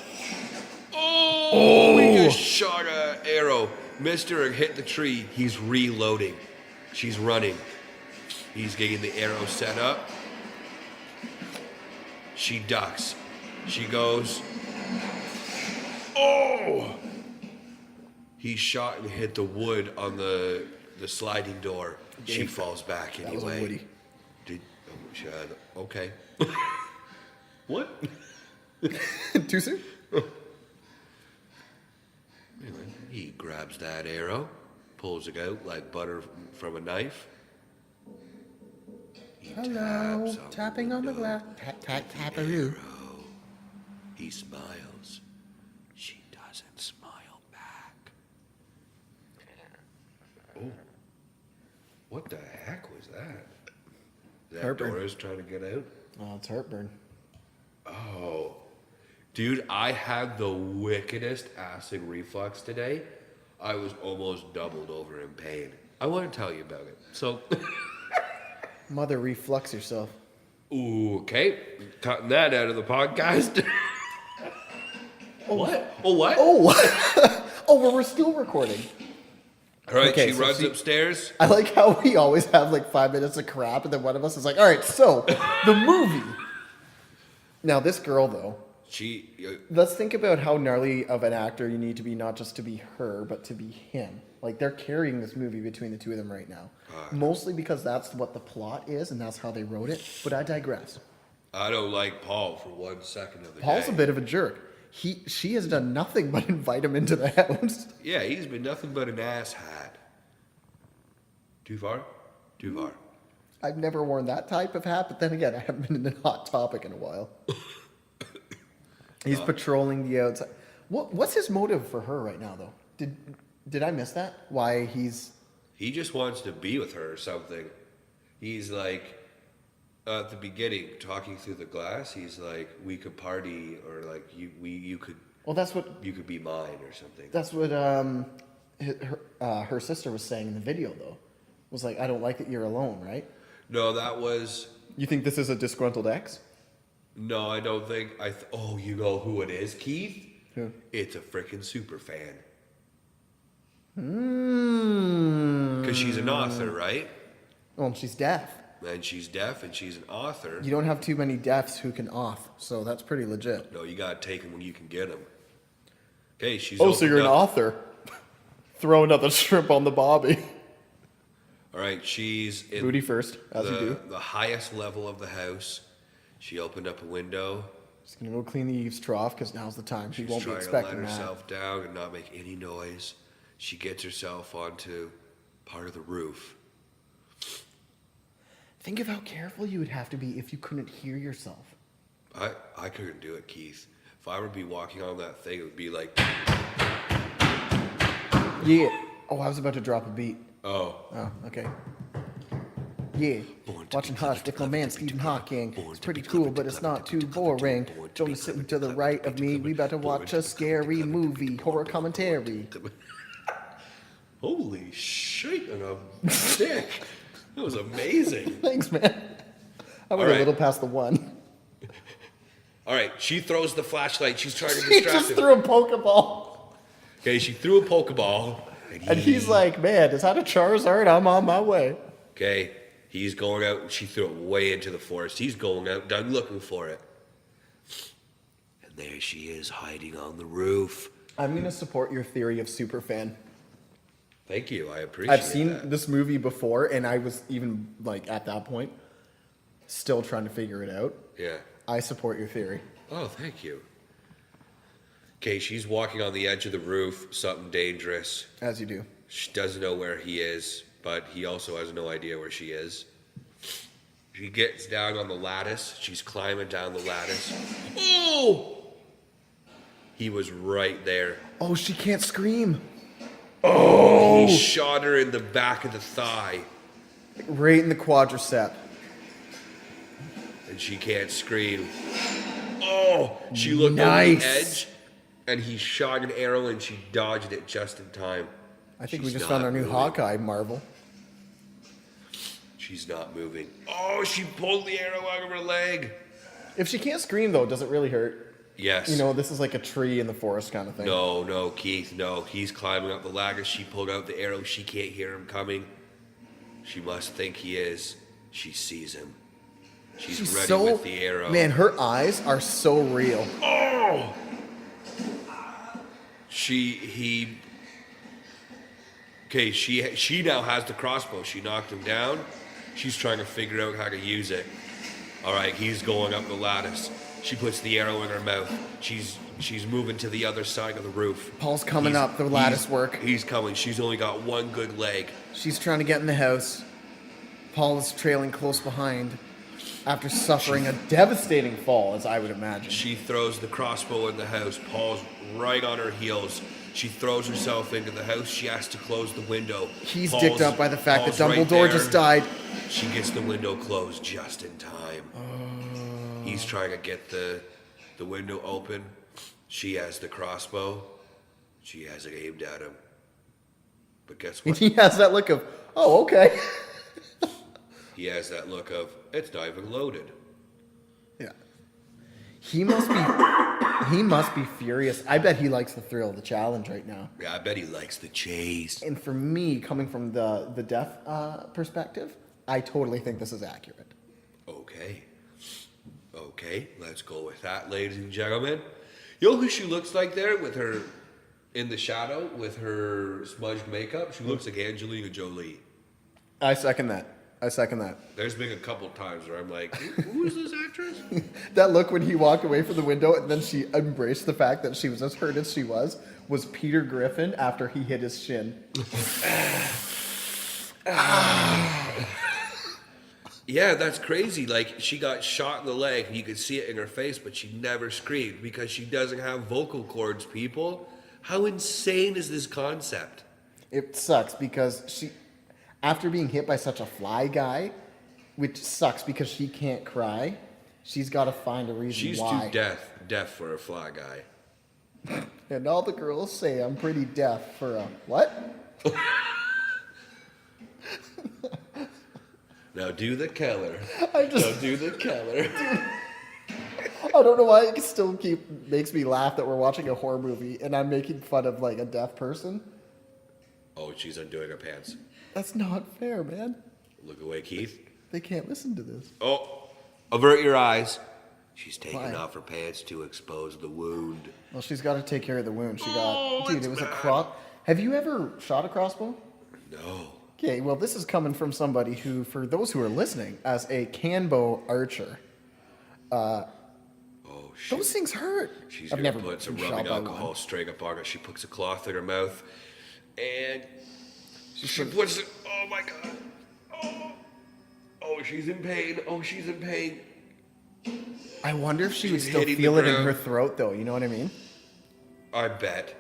Oh! He just shot an arrow. Missed her and hit the tree. He's reloading. She's running. He's getting the arrow set up. She ducks. She goes. Oh! He shot and hit the wood on the sliding door. She falls back anyway. That was a Woody. Okay. What? Too soon? Anyway, he grabs that arrow, pulls it out like butter from a knife. He taps on the window. Tap, tap, tap-a-roo. Arrow. He smiles. She doesn't smile back. Oh. What the heck was that? That Heartburn. Dora's trying to get out? Oh, it's heartburn. Oh. Dude, I had the wickedest acid reflux today. I was almost doubled over in pain. I want to tell you about it. So, Mother, reflux yourself. ooh, okay. Cutting that out of the podcast. What? Oh, what? Oh, we're still recording. All right, okay, she so runs upstairs. I like how we always have like 5 minutes of crap, and then one of us is like, all right, so the movie. Now, this girl, though, She, let's think about how gnarly of an actor you need to be, not just to be her, but to be him. Like, they're carrying this movie between the two of them right now. Mostly because that's what the plot is, and that's how they wrote it. But I digress. I don't like Paul for 1 second of the Paul's day. a bit of a jerk. She has done nothing but invite him into the house. Yeah, he's been nothing but an asshat. Too far? Too far. I've never worn that type of hat, but then again, I haven't been in a hot topic in a while. He's patrolling the outside. What's his motive for her right now, though? Did I miss that? Why he's... He just wants to be with her or something. He's like, at the beginning, talking through the glass, he's like, we could party, or like, you could Well, that's what be mine or something. her sister was saying in the video, though. Was like, I don't like that you're alone, right? No, that was... You think this is a disgruntled ex? No, I don't think... Oh, you know who it is, Keith? Who? It's a freaking super fan. Hmm. Because she's an author, right? Well, she's deaf. And she's deaf and she's an author. You don't have too many deafs who can auth, so that's pretty legit. No, you gotta take them when you can get them. Okay, she's Oh, so you're an opened up- author. Throw another shrimp on the bobby. All right, she's in Booty first, as you do. the highest level of the house. She opened up a window. Just gonna go clean the eaves trough, because now's the time. She She's won't be trying to expecting let that. herself down and not make any noise. She gets herself onto part of the roof. Think of how careful you would have to be if you couldn't hear yourself. I couldn't do it, Keith. If I were to be walking on that thing, it would be like, Yeah. Oh, I was about to drop a beat. oh. Oh, okay. Yeah. Watching Hush with my man Stephen Hawking. It's pretty cool, but it's not too boring. Jonah's sitting to the right of me. We about to watch a scary movie, horror commentary. Holy shit, and a stick. That was amazing. Thanks, man. I went All right. a little past the one. All right, she throws the flashlight. She's trying to He distract just him. threw a Pokeball. Okay, she threw a Pokeball. And he's like, man, is that a Charizard? I'm on my way. Okay, he's going out, and she threw it way into the forest. He's going out, done looking for it. And there she is, hiding on the roof. I'm going to support your theory of superfan. Thank you, I appreciate I've seen that. this movie before, and I was even, like, at that point, still trying to figure it out. Yeah. I support your theory. Oh, thank you. Okay, she's walking on the edge of the roof, something dangerous. As you do. She doesn't know where he is, but he also has no idea where she is. She gets down on the lattice. She's climbing down the lattice. Oh! He was right there. Oh, she can't scream. Oh! He shot her in the back of the thigh. Right in the quadricep. And she can't scream. Oh! She looked over the edge, and he shot an arrow, and she dodged it just in time. I think She's we just not found our new moving. Hawkeye Marvel. She's not moving. Oh, she pulled the arrow out of her leg. If she can't scream, though, does it really hurt? Yes. You know, this is like a tree in the forest kind of thing. No, Keith, no. He's climbing up the ladder. She pulled out the arrow. She can't hear him coming. She must think he is. She sees him. She's ready with the arrow. Man, her eyes are so real. Oh! Okay, she now has the crossbow. She knocked him down. She's trying to figure out how to use it. All right, he's going up the lattice. She puts the arrow in her mouth. She's moving to the other side of the roof. Paul's coming up the lattice work. He's coming. She's only got one good leg. She's trying to get in the house. Paul is trailing close behind after suffering a devastating fall, as I would imagine. She throws the crossbow in the house. Paul's right on her heels. She throws herself into the house. She has to close the window. He's dicked up by the fact that Paul's right Dumbledore there. just died. She gets the window closed just in time. He's trying to get the window open. She has the crossbow. She has it aimed at him. But guess And what? he has that look of, oh, okay. He has that look of, it's not even loaded. Yeah. He must be furious. I bet he likes the thrill of the challenge right now. Yeah, I bet he likes the chase. And for me, coming from the deaf perspective, I totally think this is accurate. Okay, let's go with that, ladies and gentlemen. You know who she looks like there with her, in the shadow, with her smudged makeup? She looks like Angelina Jolie. I second that. There's been a couple times where I'm like, who is this actress? That look when he walked away from the window and then she embraced the fact that she was as hurt as she was Peter Griffin after he hit his shin. Yeah, that's crazy. Like, she got shot in the leg. You could see it in her face, but she never screamed because she doesn't have vocal cords, people. How insane is this concept? It sucks because she, after being hit by such a fly guy, which sucks because she can't cry, she's got to find a reason She's why. too deaf for a fly guy. And all the girls say I'm pretty deaf for a what? Now do the Keller. I just, Now do the Keller. I don't know why it still makes me laugh that we're watching a horror movie and I'm making fun of like a deaf person. Oh, she's undoing her pants. That's not fair, man. Look away, Keith. They can't listen to this. Oh, avert your eyes. She's taking Why? off her pants to expose the wound. Well, she's got to take care of the wound. She got, Oh, dude, it's it was a bad. cross. Have you ever shot a crossbow? No. Okay, well, this is coming from somebody who, for those who are listening, as a canbow archer, Oh, shit. those things hurt. She's I've gonna never put some been shot rubbing by alcohol one. straight up on her. She puts a cloth in her mouth, and she puts it. Oh my god! Oh, she's in pain. Oh, she's in pain. I wonder if she would She's still hitting the feel it in ground. her throat, though. You know what I mean? I bet.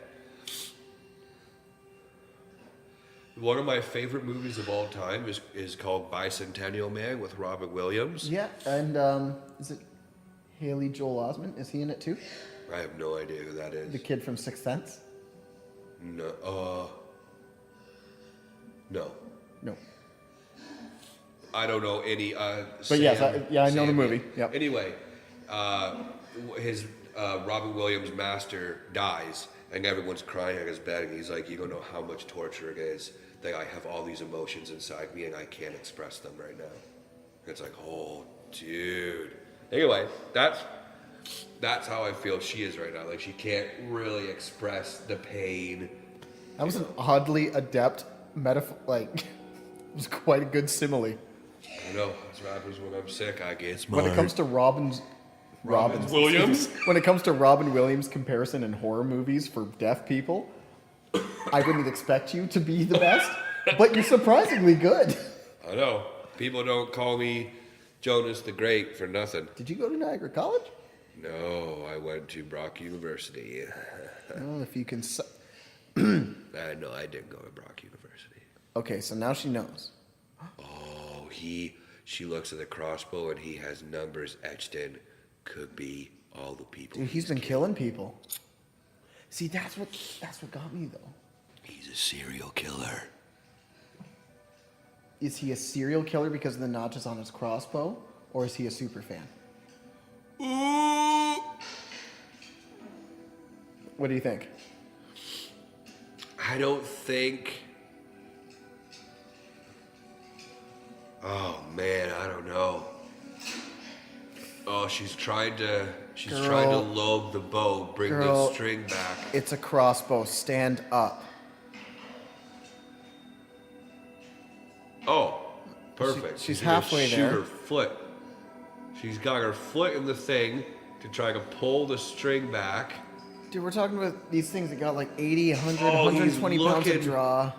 One of my favorite movies of all time is called Bicentennial Man with Robin Williams. Yeah, and is it Haley Joel Osment? Is he in it too? I have no idea who that is. The kid from Sixth Sense? No. No. No. I don't know any. But yes, I know the movie. Yep. Anyway, his Robin Williams' master dies, and everyone's crying at his bed, and he's like, "You don't know how much torture it is that I have all these emotions inside me, and I can't express them right now." It's like, oh, dude. Anyway, that's how I feel she is right now. Like, she can't really express the pain. That was an oddly adept metaphor. Like, it was quite a good simile. I know, that's what happens when I'm sick. I get When smart. it comes to Robin Williams? when it comes to Robin Williams comparison in horror movies for deaf people, I wouldn't expect you to be the best, but you're surprisingly good. I know. People don't call me Jonas the Great for nothing. Did you go to Niagara College? No, I went to Brock University. Well, if you can. No, I didn't go to Brock University. Okay, so now she knows. Oh, she looks at the crossbow and he has numbers etched in. Could be all the people. Dude, he's been killing people. See, that's what got me though. He's a serial killer. Is he a serial killer because of the notches on his crossbow, or is he a super fan? Ooh. What do you think? I don't think. Oh man, I don't know. Oh, she's trying to lobe the bow, bring the string back. It's a crossbow. Stand up. Oh, perfect. She's gonna halfway shoot there. her foot. She's got her foot in the thing to try to pull the string back. Dude, we're talking about these things that got like 80, 100, Oh, 120 pounds of draw.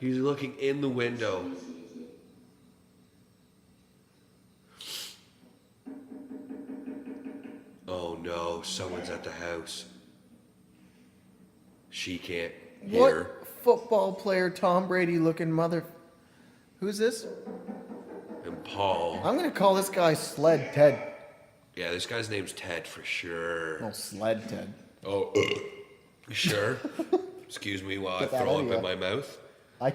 He's looking in the window. Oh no, someone's at the house. She can't hear. What football player, Tom Brady looking mother... Who's this? And Paul. I'm going to call this guy Sled Ted. Yeah, this guy's name's Ted for sure. Oh, Sled Ted. Oh, sure. Excuse me while I Get that throw out of up in you. my mouth. I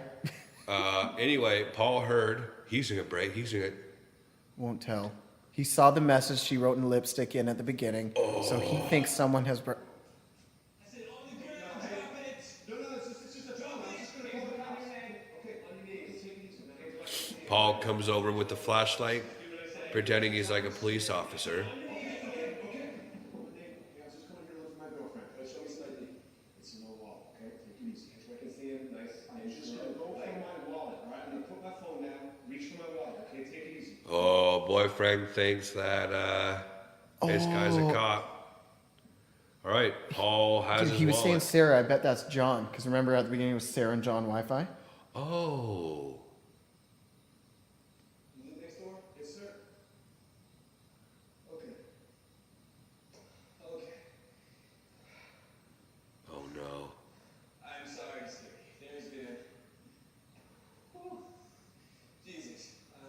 Anyway, Paul heard. He's gonna break. won't tell. He saw the message she wrote in lipstick in at the beginning, so he thinks someone has... Paul comes over with the flashlight, pretending he's like a police officer. Oh, boyfriend thinks that this guy's a cop. All right, Paul has Dude, his he was wallet. saying Sarah. I bet that's John, because remember at the beginning it was Sarah and John Wi-Fi? Oh. Next door? Yes, sir. Okay. Okay. Oh no. I'm sorry to scare you. There's been... Whew. Jesus. What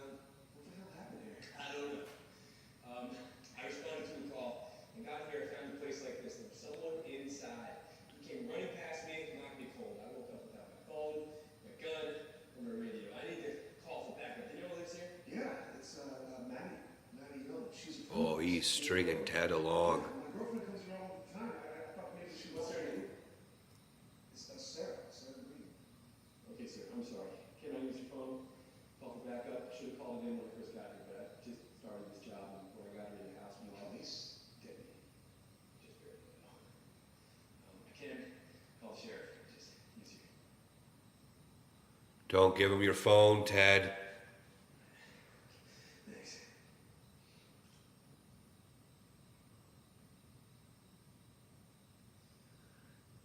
the hell happened here? I don't know. I responded to a call and got here. I found a place like this. There was someone inside. He came running past me and knocked me cold. I woke up without my phone, my gun, or my radio. I need to call for backup. Do you know who lives here? Yeah, it's Maddie. Maddie Young. She's a Oh, he's stringing Ted along. My girlfriend comes around all the time. I thought maybe she was her name. It's Sarah. Sarah Green. Okay, sir. I'm sorry. Can I use your phone? Call for backup. I should have called it in when I first got here, but I just started this job, and before I got here to the house, my police did me. Just barely know. I can call the sheriff. Just easier. Don't give him your phone, Ted. Thanks.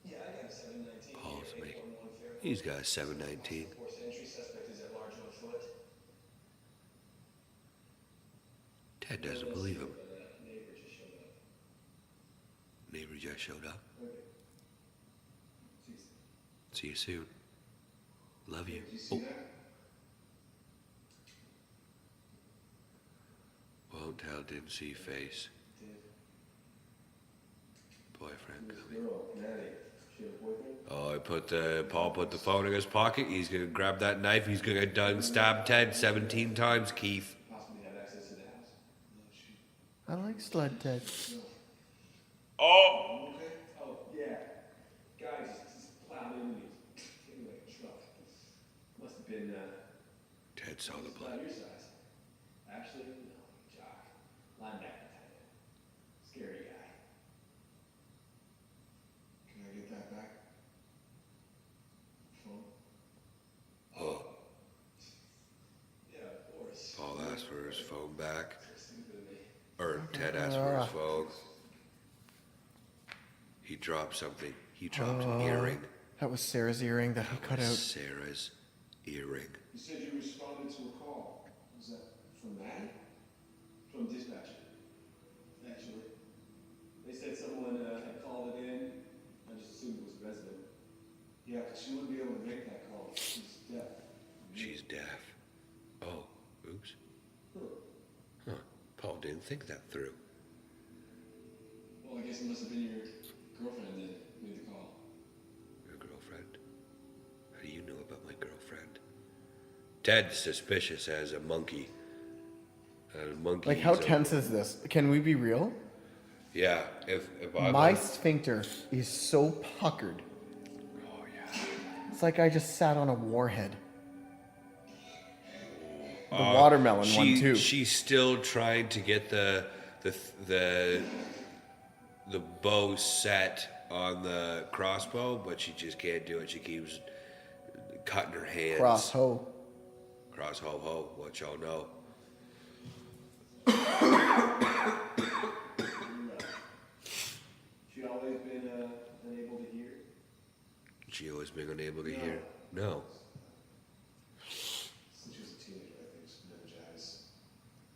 Yeah, I got a 719. Paul's here, me. 811 Fairfield. He's got a 719. Forced entry. Suspect is at large on foot. Ted doesn't believe him. Neighbor just showed up. Neighbor just showed up. Okay. See you. See you soon. Love you. Did you see Oh, that? won't tell, didn't see face. Did. Boyfriend This coming. girl, Maddie, she had a boyfriend? Oh, Paul put the phone in his pocket. He's gonna grab that knife. He's gonna done stab Ted 17 times, Keith. Possibly have access to the house. No, she. I like Sled Ted. Oh! Okay. Oh, yeah. Guy just plowed into me. Hit me like a truck. Must have been, Ted saw the blood. about your size. Actually, no. Jock. Linebacker type. Scary guy. Can I get that back? Phone? Oh, Yeah, of course. Paul asked for his phone back. So stupid of me. Or Ted asked for his phone. He dropped something. He dropped an earring. That was Sarah's earring that he cut out. Sarah's earring. You said you responded to a call. Was that from Maddie? From dispatch. Actually. They said someone had called it in. I just assumed it was a resident. Yeah, because she wouldn't be able to make that call. She's deaf. She's deaf. Oh, oops. Huh. Huh. Paul didn't think that through. Well, I guess it must have been your girlfriend that made the call. Your girlfriend? How do you know about my girlfriend? Ted's suspicious as a monkey. Like, how tense is this? Can we be real? Yeah, if I My was... sphincter is so puckered. Oh, yeah. It's like I just sat on a warhead. The watermelon one, too. She's still trying to get the bow set on the crossbow, but she just can't do it. She keeps cutting her hands. Cross hoe. Cross ho ho, what y'all know. She always been unable to hear? She always been unable to hear? No. Since she was a teenager, I think it's meningitis.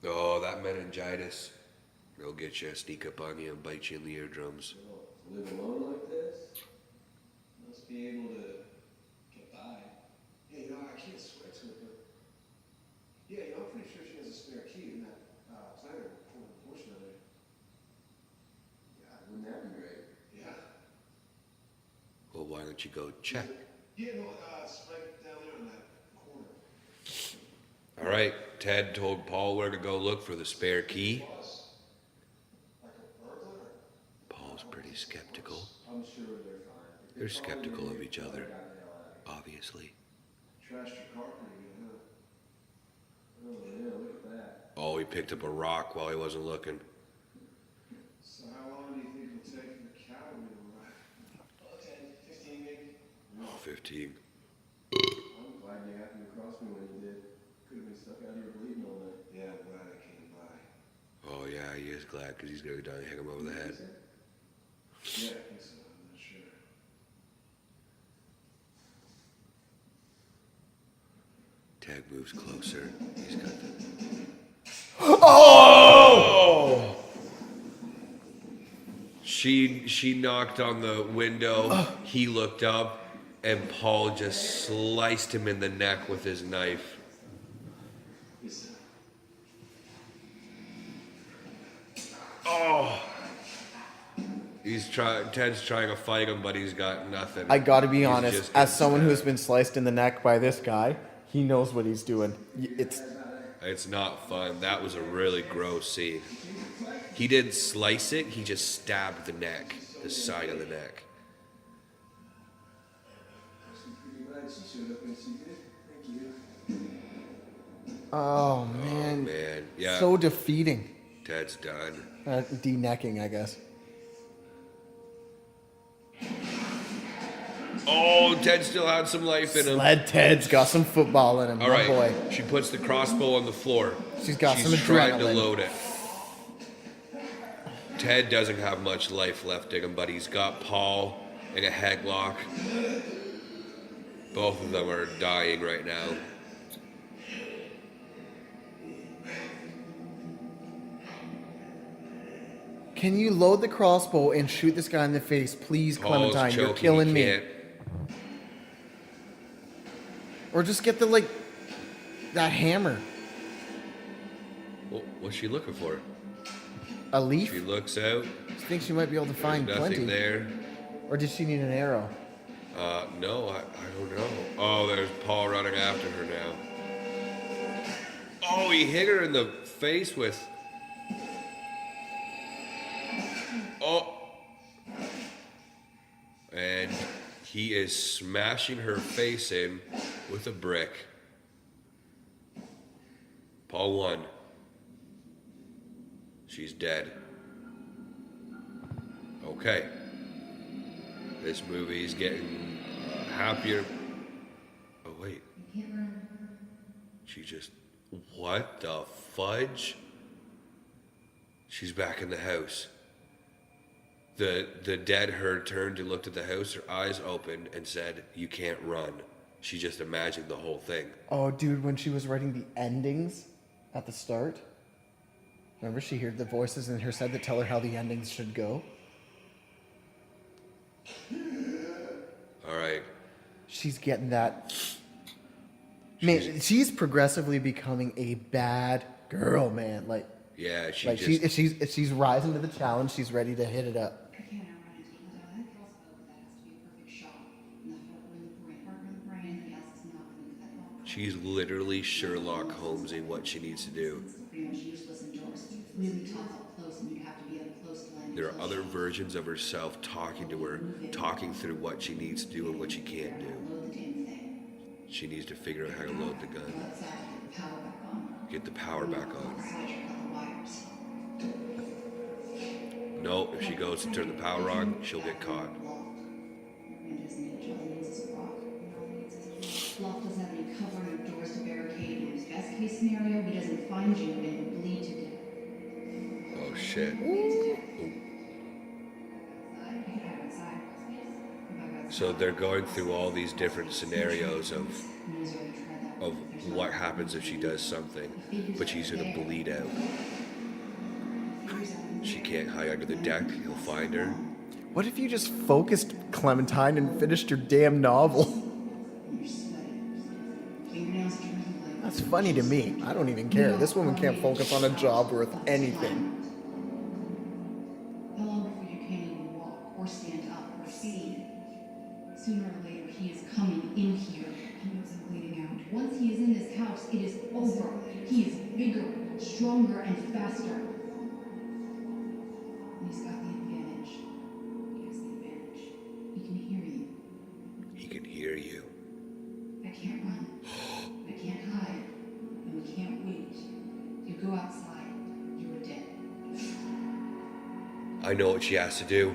Oh, that meningitis. They'll get you, sneak up on you and bite you in the eardrums. To live alone like this? Must be able to get by. Yeah, I can't swear to it, but... Yeah, I'm pretty sure she has a spare key in that planner portion of it. Yeah, wouldn't that be great? Yeah. Well, why don't you go check? Yeah, no, it's right down there in that corner. All right, Ted told Paul where to go look for the spare key. Like a burglar? Paul's pretty skeptical. I'm sure they're fine. They're skeptical of each other, obviously. Trashed your car pretty good, huh? Oh, yeah, look at that. Oh, he picked up a rock while he wasn't looking. So how long do you think it'll take for the cavalry to arrive? 10, 15 maybe? Oh, 15. I'm glad you happened to cross me when you did. Could have been stuck out here bleeding all night. Yeah, I'm glad I came by. Oh, yeah, he is glad because he's going to go down and hit him over the head. Yeah, I think so. I'm not sure. Ted moves closer. He's got the... Oh! She knocked on the window. He looked up, and Paul just sliced him in the neck with his knife. Oh! Ted's trying to fight him, but he's got nothing. I gotta be He's honest, just as getting someone who's stabbed. been sliced in the neck by this guy, he knows what he's doing. It's not fun. That was a really gross scene. He didn't slice it, he just stabbed the neck, the side of the neck. Actually, pretty glad she showed up when she did. Thank you. Oh man, Man, yeah, so defeating. Ted's done. De-necking, I guess. Oh, Ted still had some life in him. Sled Ted's got some football in him. All Oh right, boy. she puts the crossbow on the floor. She's got some trying to adrenaline. load it. Ted doesn't have much life left in him, but he's got Paul in a headlock. Both of them are dying right now. Can you load the crossbow and shoot this guy in the face, please, Paul's Clementine? You're choking, killing he me. can't. Or just get that hammer. What's she looking for? A leaf? She looks out. I think she might be able to find There's nothing plenty. there. Or did she need an arrow? No, I don't know. Oh, there's Paul running after her now. Oh, he hit her in the face with... Oh. And he is smashing her face in with a brick. Paul won. She's dead. Okay. This movie is getting happier. Oh, wait. She just... What the fudge? She's back in the house. The dead her turned and looked at the house. Her eyes opened and said, "You can't run." She just imagined the whole thing. Oh, dude, when she was writing the endings at the start. Remember, she heard the voices in her head that tell her how the endings should go. All right. She's getting that. Man, she's progressively becoming a bad girl, man. Like, Yeah, she like just. she's rising to the challenge. She's ready to hit it up. I can't outrun it. That has to be a perfect shot. And the heart in the brain, yes, it's not going to cut it off. She's literally Sherlock Holmesing what she needs to do. It's pretty much useless indoors. It's really tough up close, and you'd have to be up close to land. There are other versions of herself talking to her, talking through what she needs to do and what she can't do. Load the damn thing. She needs to figure out how to load the Go gun, outside, get the power back on. get the power back on. Outside, you cut the wires. No, if she goes to turn the power on, she'll get caught. Loft doesn't have any cover or doors to barricade you. Best case scenario, he doesn't find you and you bleed to death. Oh shit. So they're going through all these different scenarios of what happens if she does something, but she's gonna bleed out. She can't hide under the deck, he'll find her. What if you just focused, Clementine, and finished your damn novel? That's funny to me. I don't even care. This woman can't focus on a job worth anything. How long before you can't even walk or stand up or see? Sooner or later, he is coming in here. He knows I'm bleeding out. Once he is in this house, it is over. He is bigger, stronger, and faster. And he's got the advantage. He has the advantage. He can hear you. He can hear you. I can't run. I can't hide. And we can't wait. You go outside, you are dead. I know what she has to do.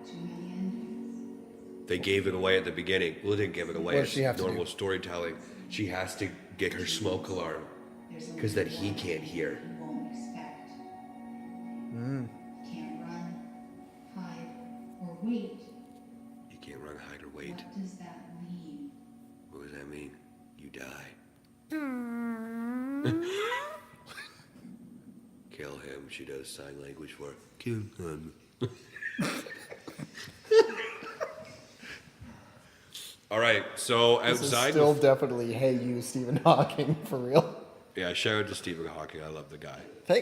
Too many endings. They gave it away at the beginning. Well, they didn't give it away. What does It's she have to normal do? storytelling. She has to get her smoke alarm. There's only 'Cause then he one can't hear. You won't expect. Can't run, hide, or wait. You can't run, hide, or wait. What does that mean? What does that mean? You die. Kill him. She does sign language for kill him. All right, so This is outside. still definitely, hey, you, Stephen Hawking, for real. Yeah, shout out to Stephen Hawking. I love the guy.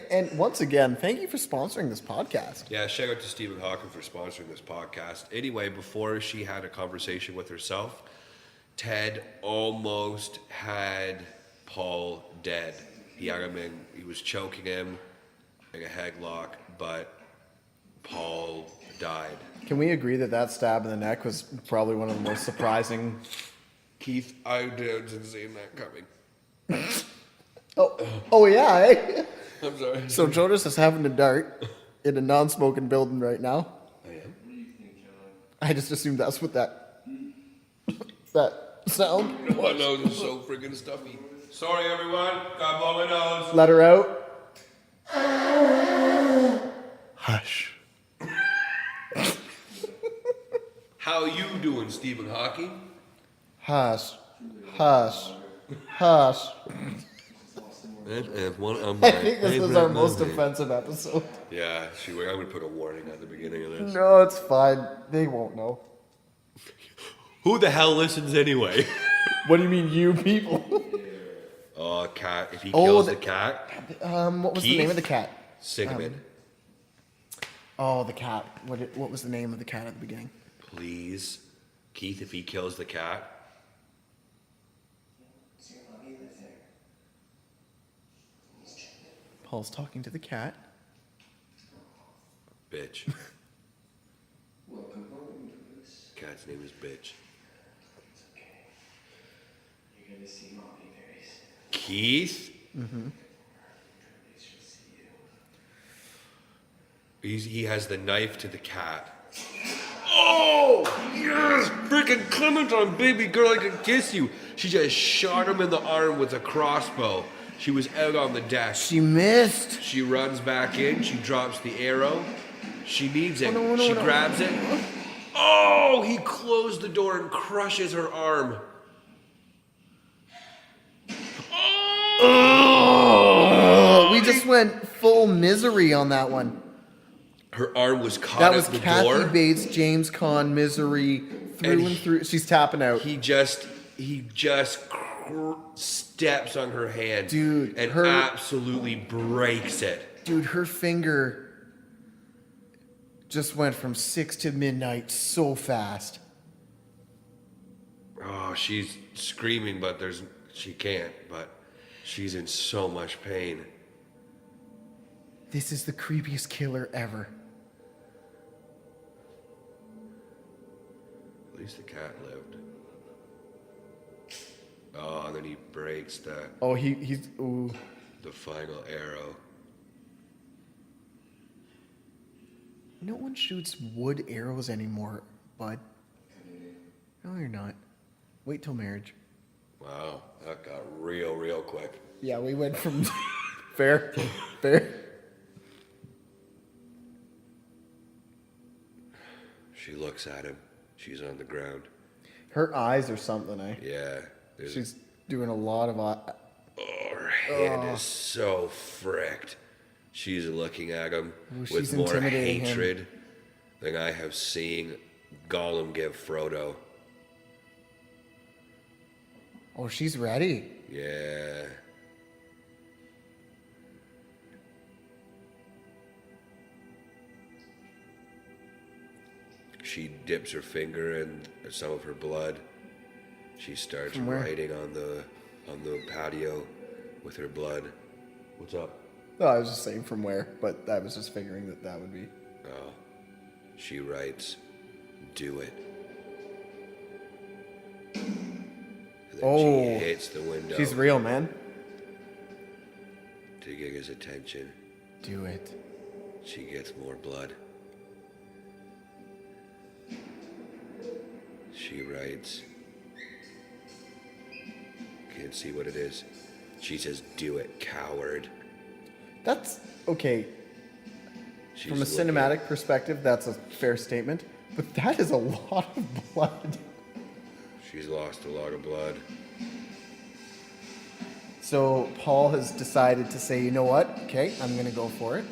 And once again, thank you for sponsoring this podcast. Yeah, shout out to Stephen Hawking for sponsoring this podcast. Anyway, before she had a conversation with herself, Ted almost had Paul dead. He had him in, he was choking him like a headlock, but Paul died. Can we agree that that stab in the neck was probably one of the most surprising? Keith, I didn't see that coming. Oh yeah, eh? I'm sorry. So Jonas is having a dart in a non-smoking building right now. I am. I just assumed that's what that sound. My nose is so freaking stuffy. Sorry, everyone. Got blow my nose. Let her out. Hush. How you doing, Stephen Hawking? Hush. Hush. Hush. I I think this is our most offensive episode. Yeah, I'm gonna put a warning at the beginning of this. No, it's fine. They won't know. Who the hell listens anyway? What do you mean, you people? Oh, cat. If he Oh, kills the- the cat, What was the Keith? name of the cat? Siegel. Oh, the cat. What was the name of the cat at the beginning? Please, Keith. If he kills the cat, Paul's talking to the cat. bitch. Welcome home, Bruce. Cat's name is bitch. It's okay. You're gonna see mommy very soon. Keith. They should see you. He has the knife to the cat. Oh yes, freaking Clementine, baby girl, I can kiss you. She just shot him in the arm with a crossbow. She was out on the deck. She missed. She runs back in. She drops the arrow. She needs it. no, She no. grabs it. Oh, he closed the door and crushes her arm. Oh, we just went went full misery on that one. Her arm was caught That at was the Kathy door. Bates, James Caan misery through and through. She's tapping out. He just steps on her hand, Dude, and her- absolutely breaks it. Dude, her finger just went from 6 to midnight so fast. Oh, she's screaming, but she can't. But she's in so much pain. This is the creepiest killer ever. At least the cat lived. Oh, and then he breaks Oh, he's ooh. the final arrow. No one shoots wood arrows anymore, bud. No, you're not. Wait till marriage. Wow, that got real quick. Yeah, we went from fair. She looks at him. She's on the ground. Her eyes are something, eh? Yeah. She's doing a lot of her hand is so fricked. She's looking at him she's with more intimidating him. hatred than I have seen Gollum give Frodo. Oh, she's ready. Yeah. She dips her finger in some of her blood. She starts From where? writing on the patio with her blood. What's up? No, I was just saying from where, but I was just figuring that would be. Oh. She writes, "Do it." And then she hits the window She's real, man. to get his attention. Do it. She gets more blood. She writes, can't see what it is. She says, "Do it, coward." That's okay. She's From a looking- cinematic perspective, that's a fair statement. But that is a lot of blood. She's lost a lot of blood. So Paul has decided to say, you know what? Okay, I'm going to go for it.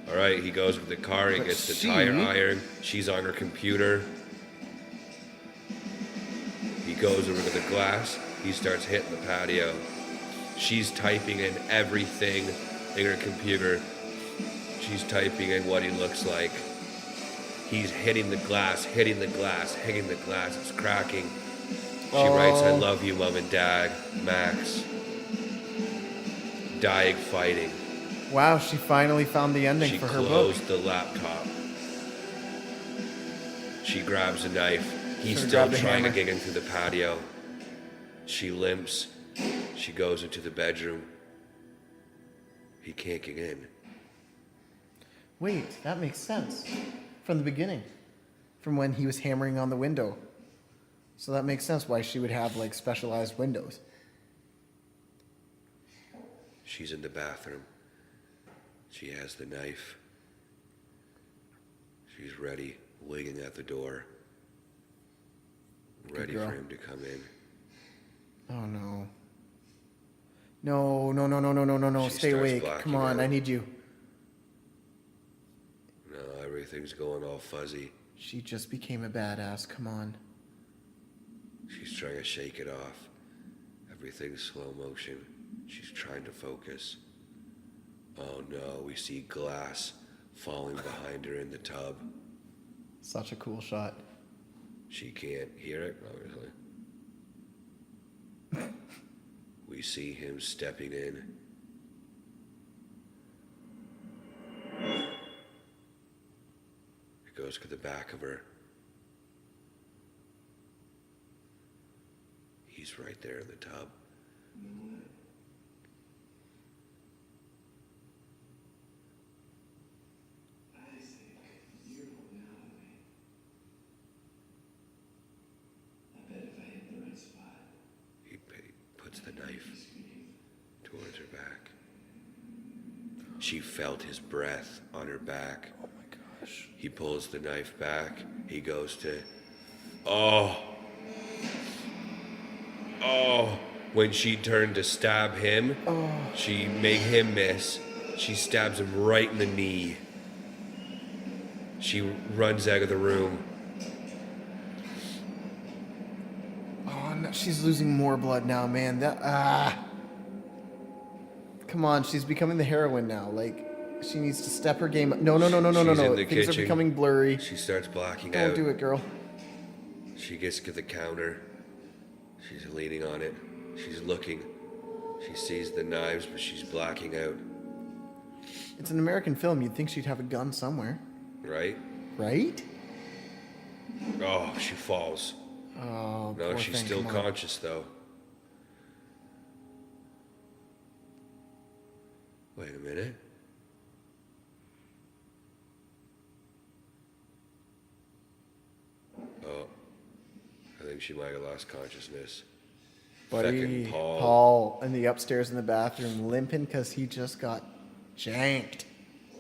All right, he goes with the car. He But gets the she- tire iron. She's on her computer. He goes over to the glass. He starts hitting the patio. She's typing in everything in her computer. She's typing in what he looks like. He's hitting the glass, hitting the glass, hitting the glass. It's cracking. She writes, "I love you, Mom and Dad, Max." Dying fighting. Wow, she finally found the ending She for her book. closed the laptop. She grabs a knife. He's Should've still grabbed a trying to hammer. get into the patio. She limps. She goes into the bedroom. He can't get in. Wait, that makes sense. From the beginning. From when he was hammering on the window. So that makes sense why she would have like specialized windows. She's in the bathroom. She has the knife. She's ready, waiting at the door. Ready girl. for him to come in. Oh no. No. She Stay starts awake. blacking Come on, out. I need you. No, everything's going all fuzzy. She just became a badass. Come on. She's trying to shake it off. Everything's slow motion. She's trying to focus. Oh no, we see glass falling behind her in the tub. Such a cool shot. She can't hear it, obviously. We see him stepping in. It goes to the back of her. He's right there in the tub. He puts the knife towards her back. She felt his breath on her back. Oh my gosh. He pulls the knife back. He goes to, oh, When she turned to stab him, she made him miss. She stabs him right in the knee. She runs out of the room. Oh, no, she's losing more blood now, man. Come on, she's becoming the heroine now. Like, she needs to step her game up. No. She's in the Things are kitchen. becoming blurry. She starts blacking Don't out. do it, girl. She gets to the counter. She's leaning on it. She's looking. She sees the knives, but she's blacking out. It's an American film. You'd think she'd have a gun somewhere. Right? Right? Oh, she falls. Oh, No, poor she's thing, still come on. conscious, though. Wait a minute. Oh, I think she might have lost consciousness. Buddy, Feckin' Paul. Paul in the upstairs in the bathroom limping because he just got janked.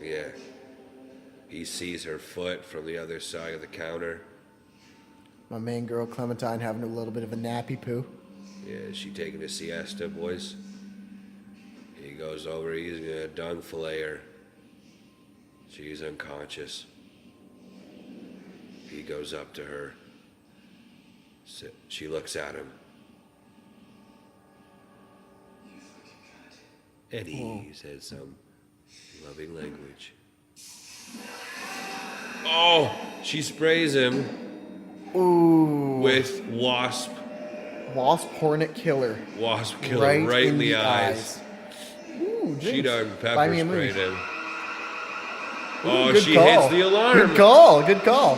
Yeah. He sees her foot from the other side of the counter. My main girl Clementine having a little bit of a nappy poo. Yeah, is she taking a siesta, boys? He goes over, he's gonna dung fillet her. She's unconscious. He goes up to her. She looks at him. And he says some loving language. Oh, she sprays him with wasp Hornet killer. killer right in the eyes. Ooh, She Jinx. done Buy pepper me a movie. sprayed him. Ooh, Oh, good she call. hits the alarm. Good call. Good call.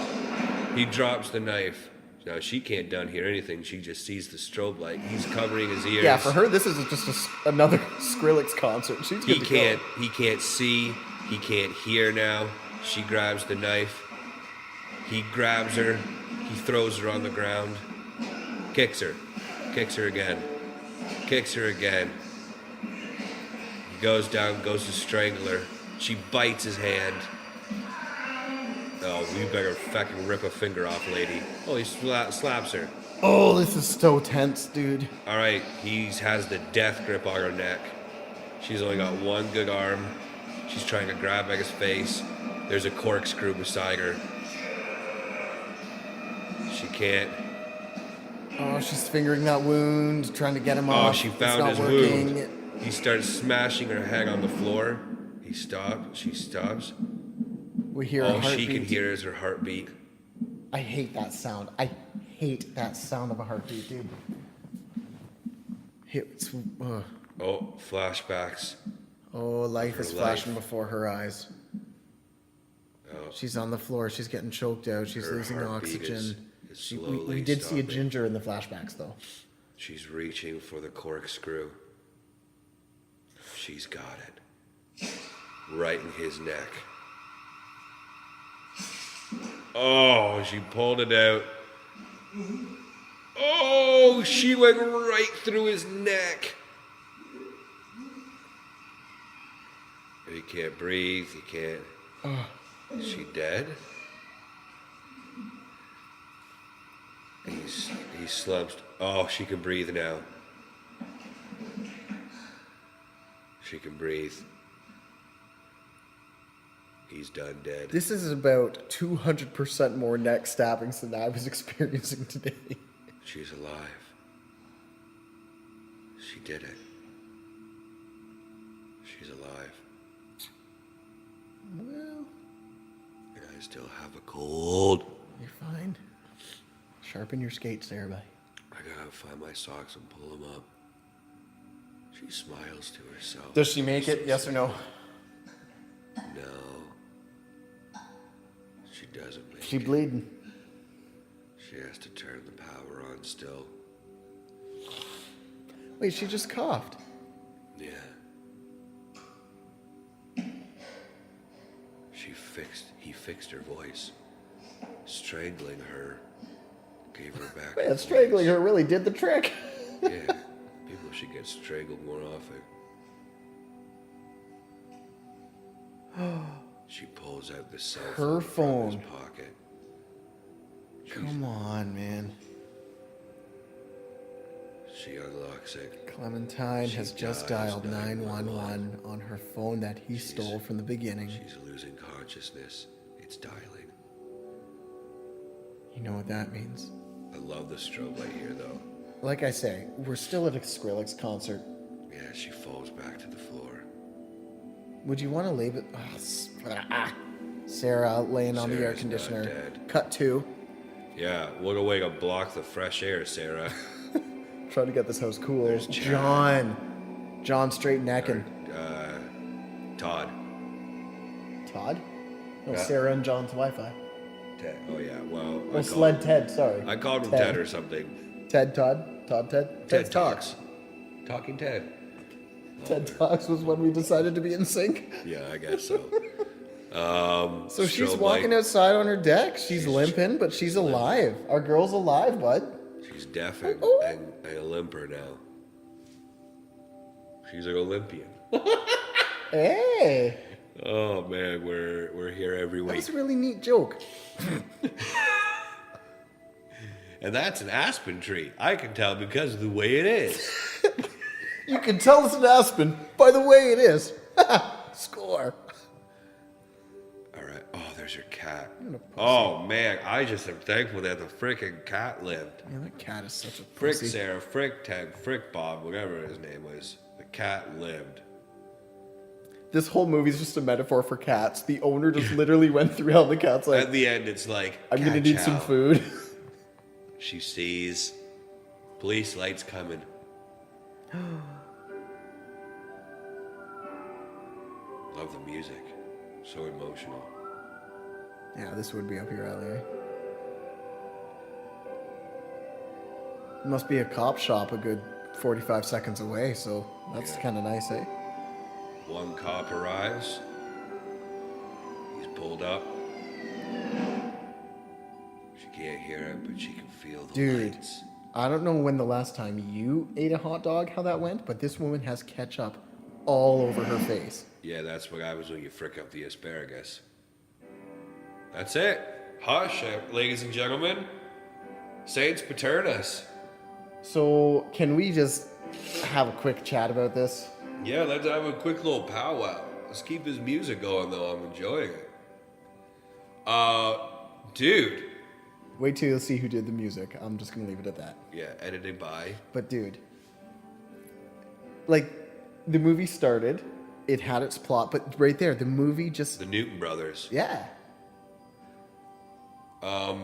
He drops the knife. Now she can't done hear anything. She just sees the strobe light. He's covering his ears. Yeah, for her, this is just another Skrillex concert. She's good He to can't. go. He can't see. He can't hear now. She grabs the knife. He grabs her. He throws her on the ground. Kicks her. Kicks her again. Kicks her again. He goes down. Goes to strangle her. She bites his hand. Oh, you better fucking rip a finger off, lady. Oh, he slaps her. Oh, this is so tense, dude. All right, he has the death grip on her neck. She's only got one good arm. She's trying to grab at his face. There's a corkscrew beside her. She can't. Oh, she's fingering that wound, trying to get him Oh, off. she It's found not his working. wound. He starts smashing her head on the floor. He stops. She stops. We hear a All heartbeat. she can hear is her heartbeat. I hate that sound. I hate that sound of a heartbeat, dude. It's, Oh, flashbacks. oh, life Her is life. flashing before her eyes. Oh, She's on the floor. She's getting choked out. She's Her losing heartbeat oxygen. is She- slowly we did see a stopping. ginger in the flashbacks, though. She's reaching for the corkscrew. She's got it. Right in his neck. Oh, she pulled it out. Oh, she went right through his neck. He can't breathe. He can't. Is she dead? He slumps. Oh, she can breathe now. She can breathe. He's done dead. This is about 200% more neck stabbings than I was experiencing today. She's alive. She did it. She's alive. Well, And I still have a cold. you're fine. Sharpen your skates there, bye. I gotta find my socks and pull them up. She smiles to herself. Does she make it? Yes or no? No. She doesn't make She it. bleeding. She has to turn the power on still. Wait, she just coughed. Yeah. He fixed her voice. Strangling her. Gave her back. her Man, strangling voice. her really did the trick. Yeah. People should get strangled more often. She pulls out the cell Her phone from his phone. pocket. Come on, man. She unlocks it. Clementine has She just dials dialed 911 on her phone that he stole from the beginning. She's losing consciousness. It's dialing. You know what that means. I love the strobe light here, though. Like I say, we're still at a Skrillex concert. Yeah, she falls back to the floor. Would you want to leave it? Sarah laying on the air Sarah's conditioner. not dead. Cut 2. Yeah, what a way to block the fresh air, Sarah. Trying to get this house cool. There's Chad. John straight necking. Todd. Todd? No, Yeah. Sarah and John's Wi-Fi. Ted. Oh, yeah, well. Oh, Sled Ted, sorry. I called him Ted or something. Ted Todd? Todd Ted? Ted Talks. Talking Ted. Ted Talks was when we decided to be in sync. Yeah, I guess so. So she's strobe walking light. outside on her deck. She's limping, but she's alive. Our girl's alive, bud. She's deaf and a limper now. She's an Olympian. Hey, Oh man, we're here every that week. was a really neat joke. And that's an aspen tree. I can tell because of the way it is. You can tell it's an aspen by the way it is. Score. All right. Oh, there's your cat. Oh man, I just am thankful that the freaking cat lived. Man, that cat is such a Frick pussy. Sarah, Frick Ted, Frick Bob, whatever his name was. The cat lived. This whole movie is just a metaphor for cats. The owner just literally went through all the cats like, At the end, it's like, I'm gonna cat need some chow. food. She sees police lights coming. Love the music. So emotional. Yeah, this would be up your alley. It must be a cop shop a good 45 seconds away, so that's Yeah. kind of nice, eh? One cop arrives. He's pulled up. She can't hear it, but she can feel the Dude. lights. I don't know when the last time you ate a hot dog, how that went, but this woman has ketchup all over her face. Yeah, that's what happens when you frick up the asparagus. That's it. Hush, ladies and gentlemen. Saints Paternus. So, can we just have a quick chat about this? Yeah, let's have a quick little powwow. Let's keep his music going, though. I'm enjoying it. Dude. Wait till you see who did the music. I'm just gonna leave it at that. Yeah, edited by. But dude, like, the movie started, it had its plot, but right there, the movie just, The Newton Brothers. yeah. Oh,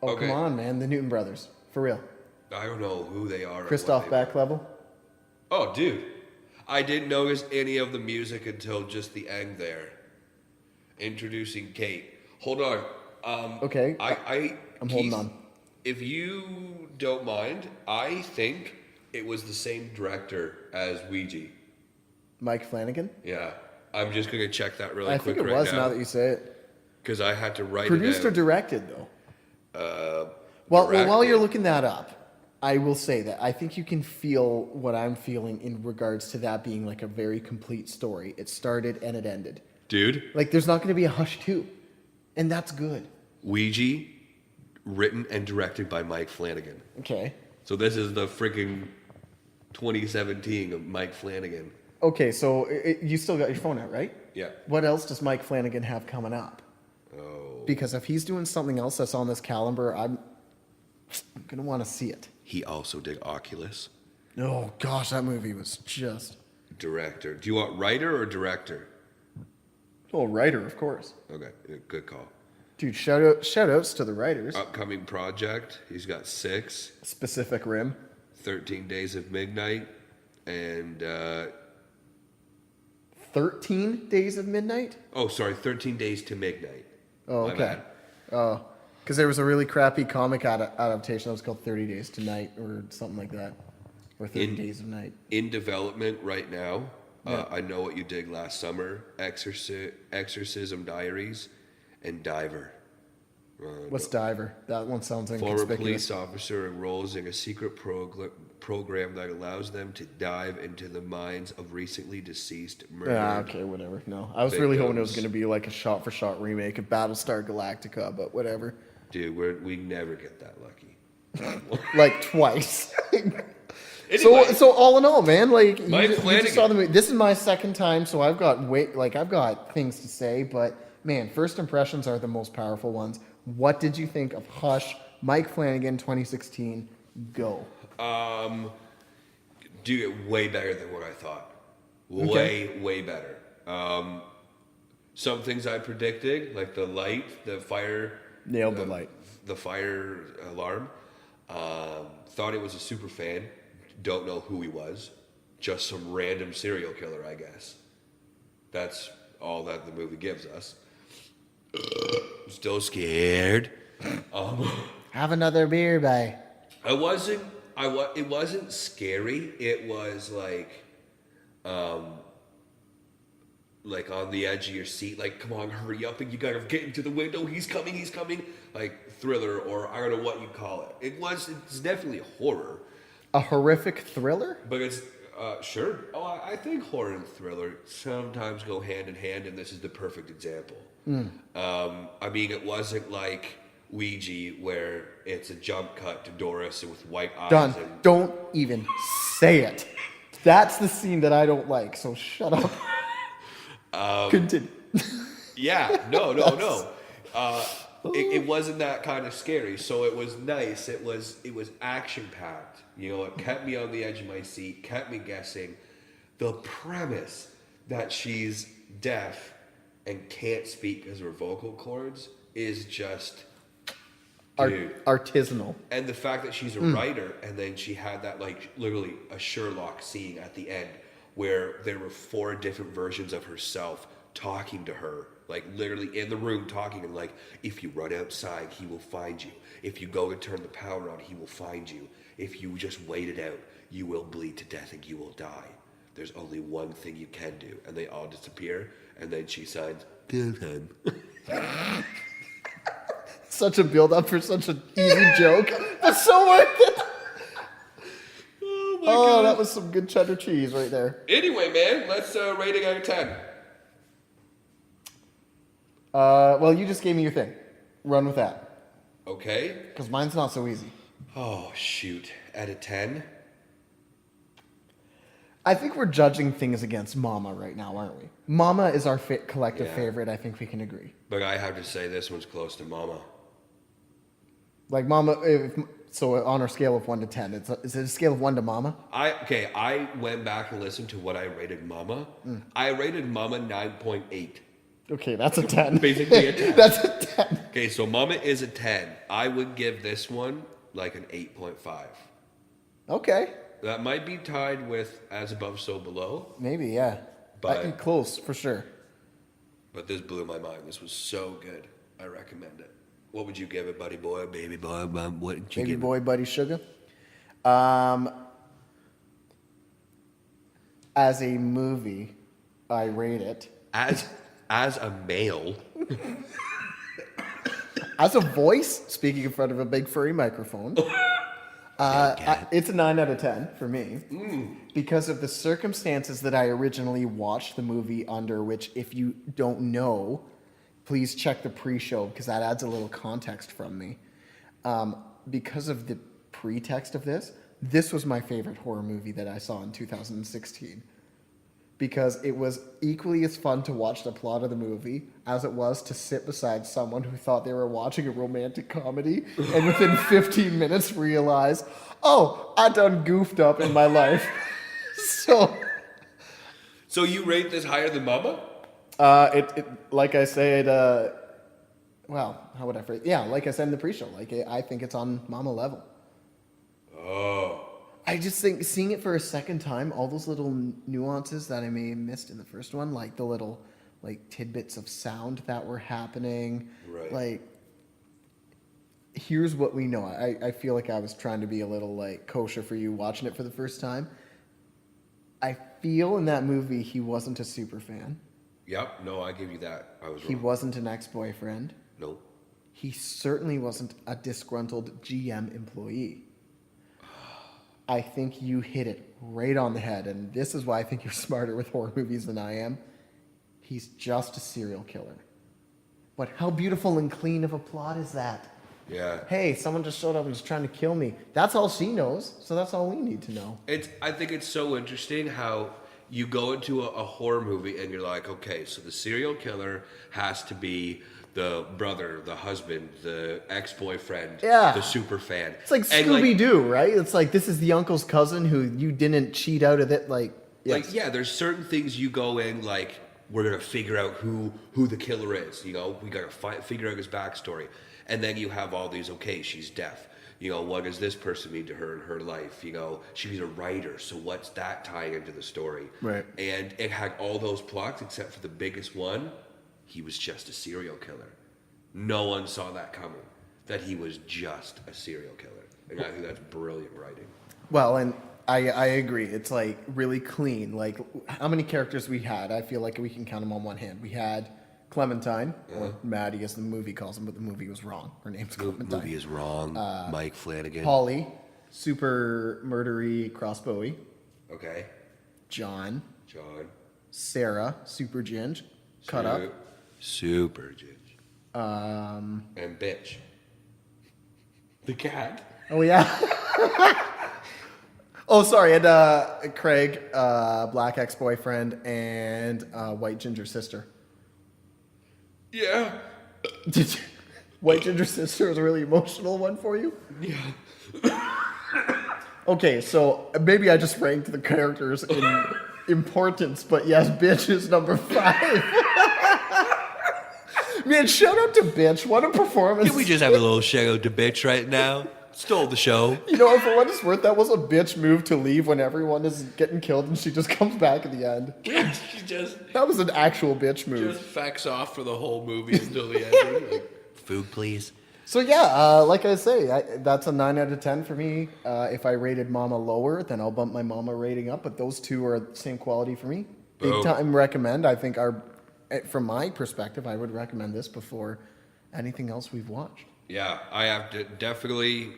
Okay. come on, man, the Newton Brothers, for real. I don't know who they are. or Christoph what they Beck level. Oh, dude. I didn't notice any of the music until just the end there. Introducing Kate. Hold on. Okay, I'm holding on. If you don't mind, I think it was the same director as Ouija. Mike Flanagan. Yeah. I'm just going to check that really I quick think it right was now that you say it. Because I had to write Produced it or down. directed, though? Well, while directed. you're looking that up, I will say that I think you can feel what I'm feeling in regards to that being like a very complete story. It started and it ended. Dude, Like, there's not going to be a Hush 2. And that's good. Ouija, written and directed by Mike Flanagan. Okay. So this is the freaking 2017 of Mike Flanagan. Okay, so you still got your phone out, right? Yeah. What else does Mike Flanagan have coming up? Oh. Because if he's doing something else that's on this caliber, I'm going to want to see it. He also did Oculus. Oh, gosh, that movie was just... Director. Do you want writer or director? Oh, writer, of course. Okay, good call. Dude, shout outs to the writers. Upcoming project. He's got 6. Specific Rim. 13 Days of Midnight. And, 13 Days of Midnight? 13 Days to Midnight. Oh, My okay. bad. Oh, because there was a really crappy comic adaptation that was called 30 Days to Night or something like that. Or 30 Days of Night. In development right now. Yeah. I Know What You Did Last Summer. Exorcism Diaries. And Diver. What's Diver? That one sounds Former inconspicuous. police officer enrolls in a secret program that allows them to dive into the minds of recently deceased murdered. Yeah, okay, whatever. No, I was really hoping it was victims. going to be like a shot-for-shot remake of Battlestar Galactica, but whatever. Dude, we never get that lucky. like twice. Anyway, So all in all, man, like Mike you just Flanagan. saw the movie. This is my second time, so I've got I've got things to say, but man, first impressions are the most powerful ones. What did you think of Hush, Mike Flanagan, 2016? Go. do it way better than what I thought. Okay. Way better. Some things I predicted, like the light, the fire, Nailed the light. the fire alarm. Thought it was a super fan. Don't know who he was. Just some random serial killer, I guess. That's all that the movie gives us. Still scared. Have another beer, bye. It wasn't scary. It was like on the edge of your seat, like, come on, hurry up, and you gotta get into the window, he's coming, like thriller, or I don't know what you call it. It's definitely horror, A horrific thriller? but it's, sure. Oh, I think horror and thriller sometimes go hand in hand, and this is the perfect example. I mean, it wasn't like Ouija, where it's a jump cut to Doris with white eyes. Done. And Don't even say it. That's the scene that I don't like, so shut up. Continue. yeah, no. It wasn't that kind of scary, so it was nice. It was action packed. You know, it kept me on the edge of my seat, kept me guessing. The premise that she's deaf and can't speak because of her vocal cords is just, dude. Artisanal. And the fact that she's a writer, and then she had that, like, literally a Sherlock scene at the end where there were 4 different versions of herself talking to her, like literally in the room talking, and like, if you run outside, he will find you. If you go to turn the power on, he will find you. If you just wait it out, you will bleed to death and you will die. There's only one thing you can do. And they all disappear, and then she signs, Wilhelm. Such a build up for such an easy joke. That's so worth it. Oh, that was some good cheddar cheese right there. Anyway, man, let's rate it out of 10. Well, you just gave me your thing. Run with that. Okay. Because mine's not so easy. Oh, shoot. Out of 10? I think we're judging things against Mama right now, aren't we? Mama is our collective Yeah. favorite. I think we can agree. But I have to say this one's close to Mama. Like Mama, so on our scale of 1 to 10, is it a scale of 1 to Mama? I went back and listened to what I rated Mama. I rated Mama 9.8. Okay, that's a 10. Basically a 10. That's a 10. Okay, so Mama is a 10. I would give this one like an 8.5. Okay. That might be tied with As Above, So Below. Maybe, yeah. But- Close, for sure. But this blew my mind. This was so good. I recommend it. What would you give it, buddy boy, baby boy? What would you Baby give boy, buddy sugar. As a movie, I rate it. it? As a male, As a voice, speaking in front of a big furry microphone, it's a 9 out of 10 for me. Because of the circumstances that I originally watched the movie under, which, if you don't know, please check the pre-show because that adds a little context from me. Because of the pretext of this was my favorite horror movie that I saw in 2016. Because it was equally as fun to watch the plot of the movie as it was to sit beside someone who thought they were watching a romantic comedy and within 15 minutes realize, oh, I done goofed up in my life. So you rate this higher than Mama? like I said, well, how would I phrase it? Yeah, like I said in the pre-show, like I think it's on Mama level. Oh. I just think seeing it for a second time, all those little nuances that I may have missed in the first one, like the little like tidbits of sound that were happening, Right. like here's what we know. I feel like I was trying to be a little like kosher for you watching it for the first time. I feel in that movie he wasn't a super fan. Yep. No, I give you that. I was He wrong. wasn't an ex-boyfriend. No. He certainly wasn't a disgruntled GM employee. I think you hit it right on the head, and this is why I think you're smarter with horror movies than I am. He's just a serial killer. But how beautiful and clean of a plot is that? Yeah. Hey, someone just showed up and was trying to kill me. That's all she knows, so that's all we need to know. I think it's so interesting how you go into a horror movie and you're like, okay, so the serial killer has to be the brother, the husband, the ex-boyfriend, Yeah. the super fan. It's like And, Scooby-Doo, right? It's like, this is the uncle's cousin who you didn't cheat out of it, like... Yes. Like, yeah, there's certain things you go in, like, we're going to figure out who the killer is, you know? We got to figure out his backstory. And then you have all these, okay, she's deaf. You know, what does this person mean to her in her life? You know, she's a writer, so what's that tying into the story? Right. And it had all those plots except for the biggest one. He was just a serial killer. No one saw that coming, that he was just a serial killer. And I think that's brilliant writing. Well, and I agree. It's like really clean. Like, how many characters we had? I feel like we can count them on one hand. We had Clementine, or Maddie as the movie calls him, but the movie was wrong. Her name's The Clementine. movie is wrong. Mike Flanagan. Polly, super murdery crossbowy. Okay. John, John. Sarah, super ginge, cut up. Super ginge. And bitch. The cat. Oh yeah. Oh, sorry, and Craig, black ex-boyfriend, and white ginger sister. Yeah. Did you, white ginger sister was a really emotional one for you? Yeah. Okay, so maybe I just ranked the characters in importance, but yes, bitch is number 5. Man, shout out to bitch. What a performance. Can we just have a little shout out to bitch right now? Stole the show. You know, for what it's worth, that was a bitch move to leave when everyone is getting killed and she just comes back at the end. She just That was an actual bitch move. facts off for the whole movie until the ending. Like, food, please. So yeah, like I say, that's a 9 out of 10 for me. If I rated Mama lower, then I'll bump my Mama rating up. But those two are the same quality for me. Big Boom. time recommend. I think from my perspective, I would recommend this before anything else we've watched. Yeah, I have to definitely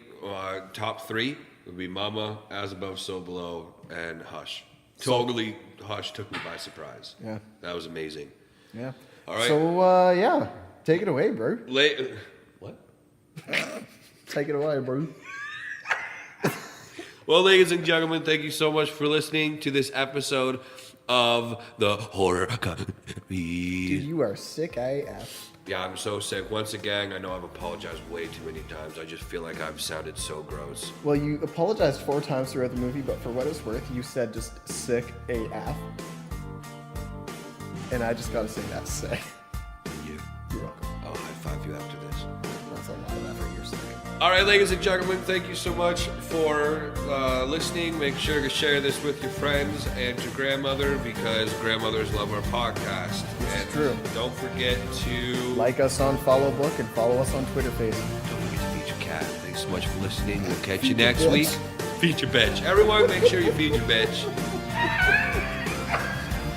top 3 would be Mama, As Above, So Below, and Hush. Totally, Hush took me by surprise. Yeah. That was amazing. Yeah. All right. So yeah, take it away, bro. What? Take it away, bro. Well, ladies and gentlemen, thank you so much for listening to this episode of the Horror Dude, Comedy. you are sick AF. Yeah, I'm so sick. Once again, I know I've apologized way too many times. I just feel like I've sounded so gross. Well, you apologized 4 times throughout the movie, but for what it's worth, you said just sick AF. And I just gotta say that's sick. You. You're welcome. I'll high five you after this. That's a lot of effort. You're sick. All right, ladies and gentlemen, thank you so much for listening. Make sure to share this with your friends and your grandmother because grandmothers love our podcast. And true. don't forget to Like us on Follow Book and follow us on Twitter Face. Don't forget to feed your cat. Thanks so much for listening. We'll catch you next bitch. week. Feed your bitch. Everyone, make sure you feed your bitch.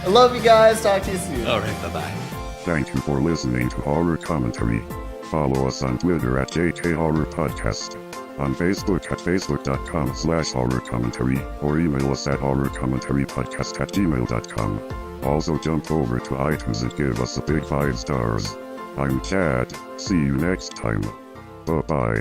I love you guys. Talk to you soon. All right, bye-bye. Thank you for listening to Horror Commentary. Follow us on Twitter at JK Horror Podcast, on Facebook at facebook.com/horror commentary, or email us at horrorcommentarypodcast@gmail.com. Also jump over to iTunes and give us a big 5 stars. I'm Chad. See you next time. Bye-bye.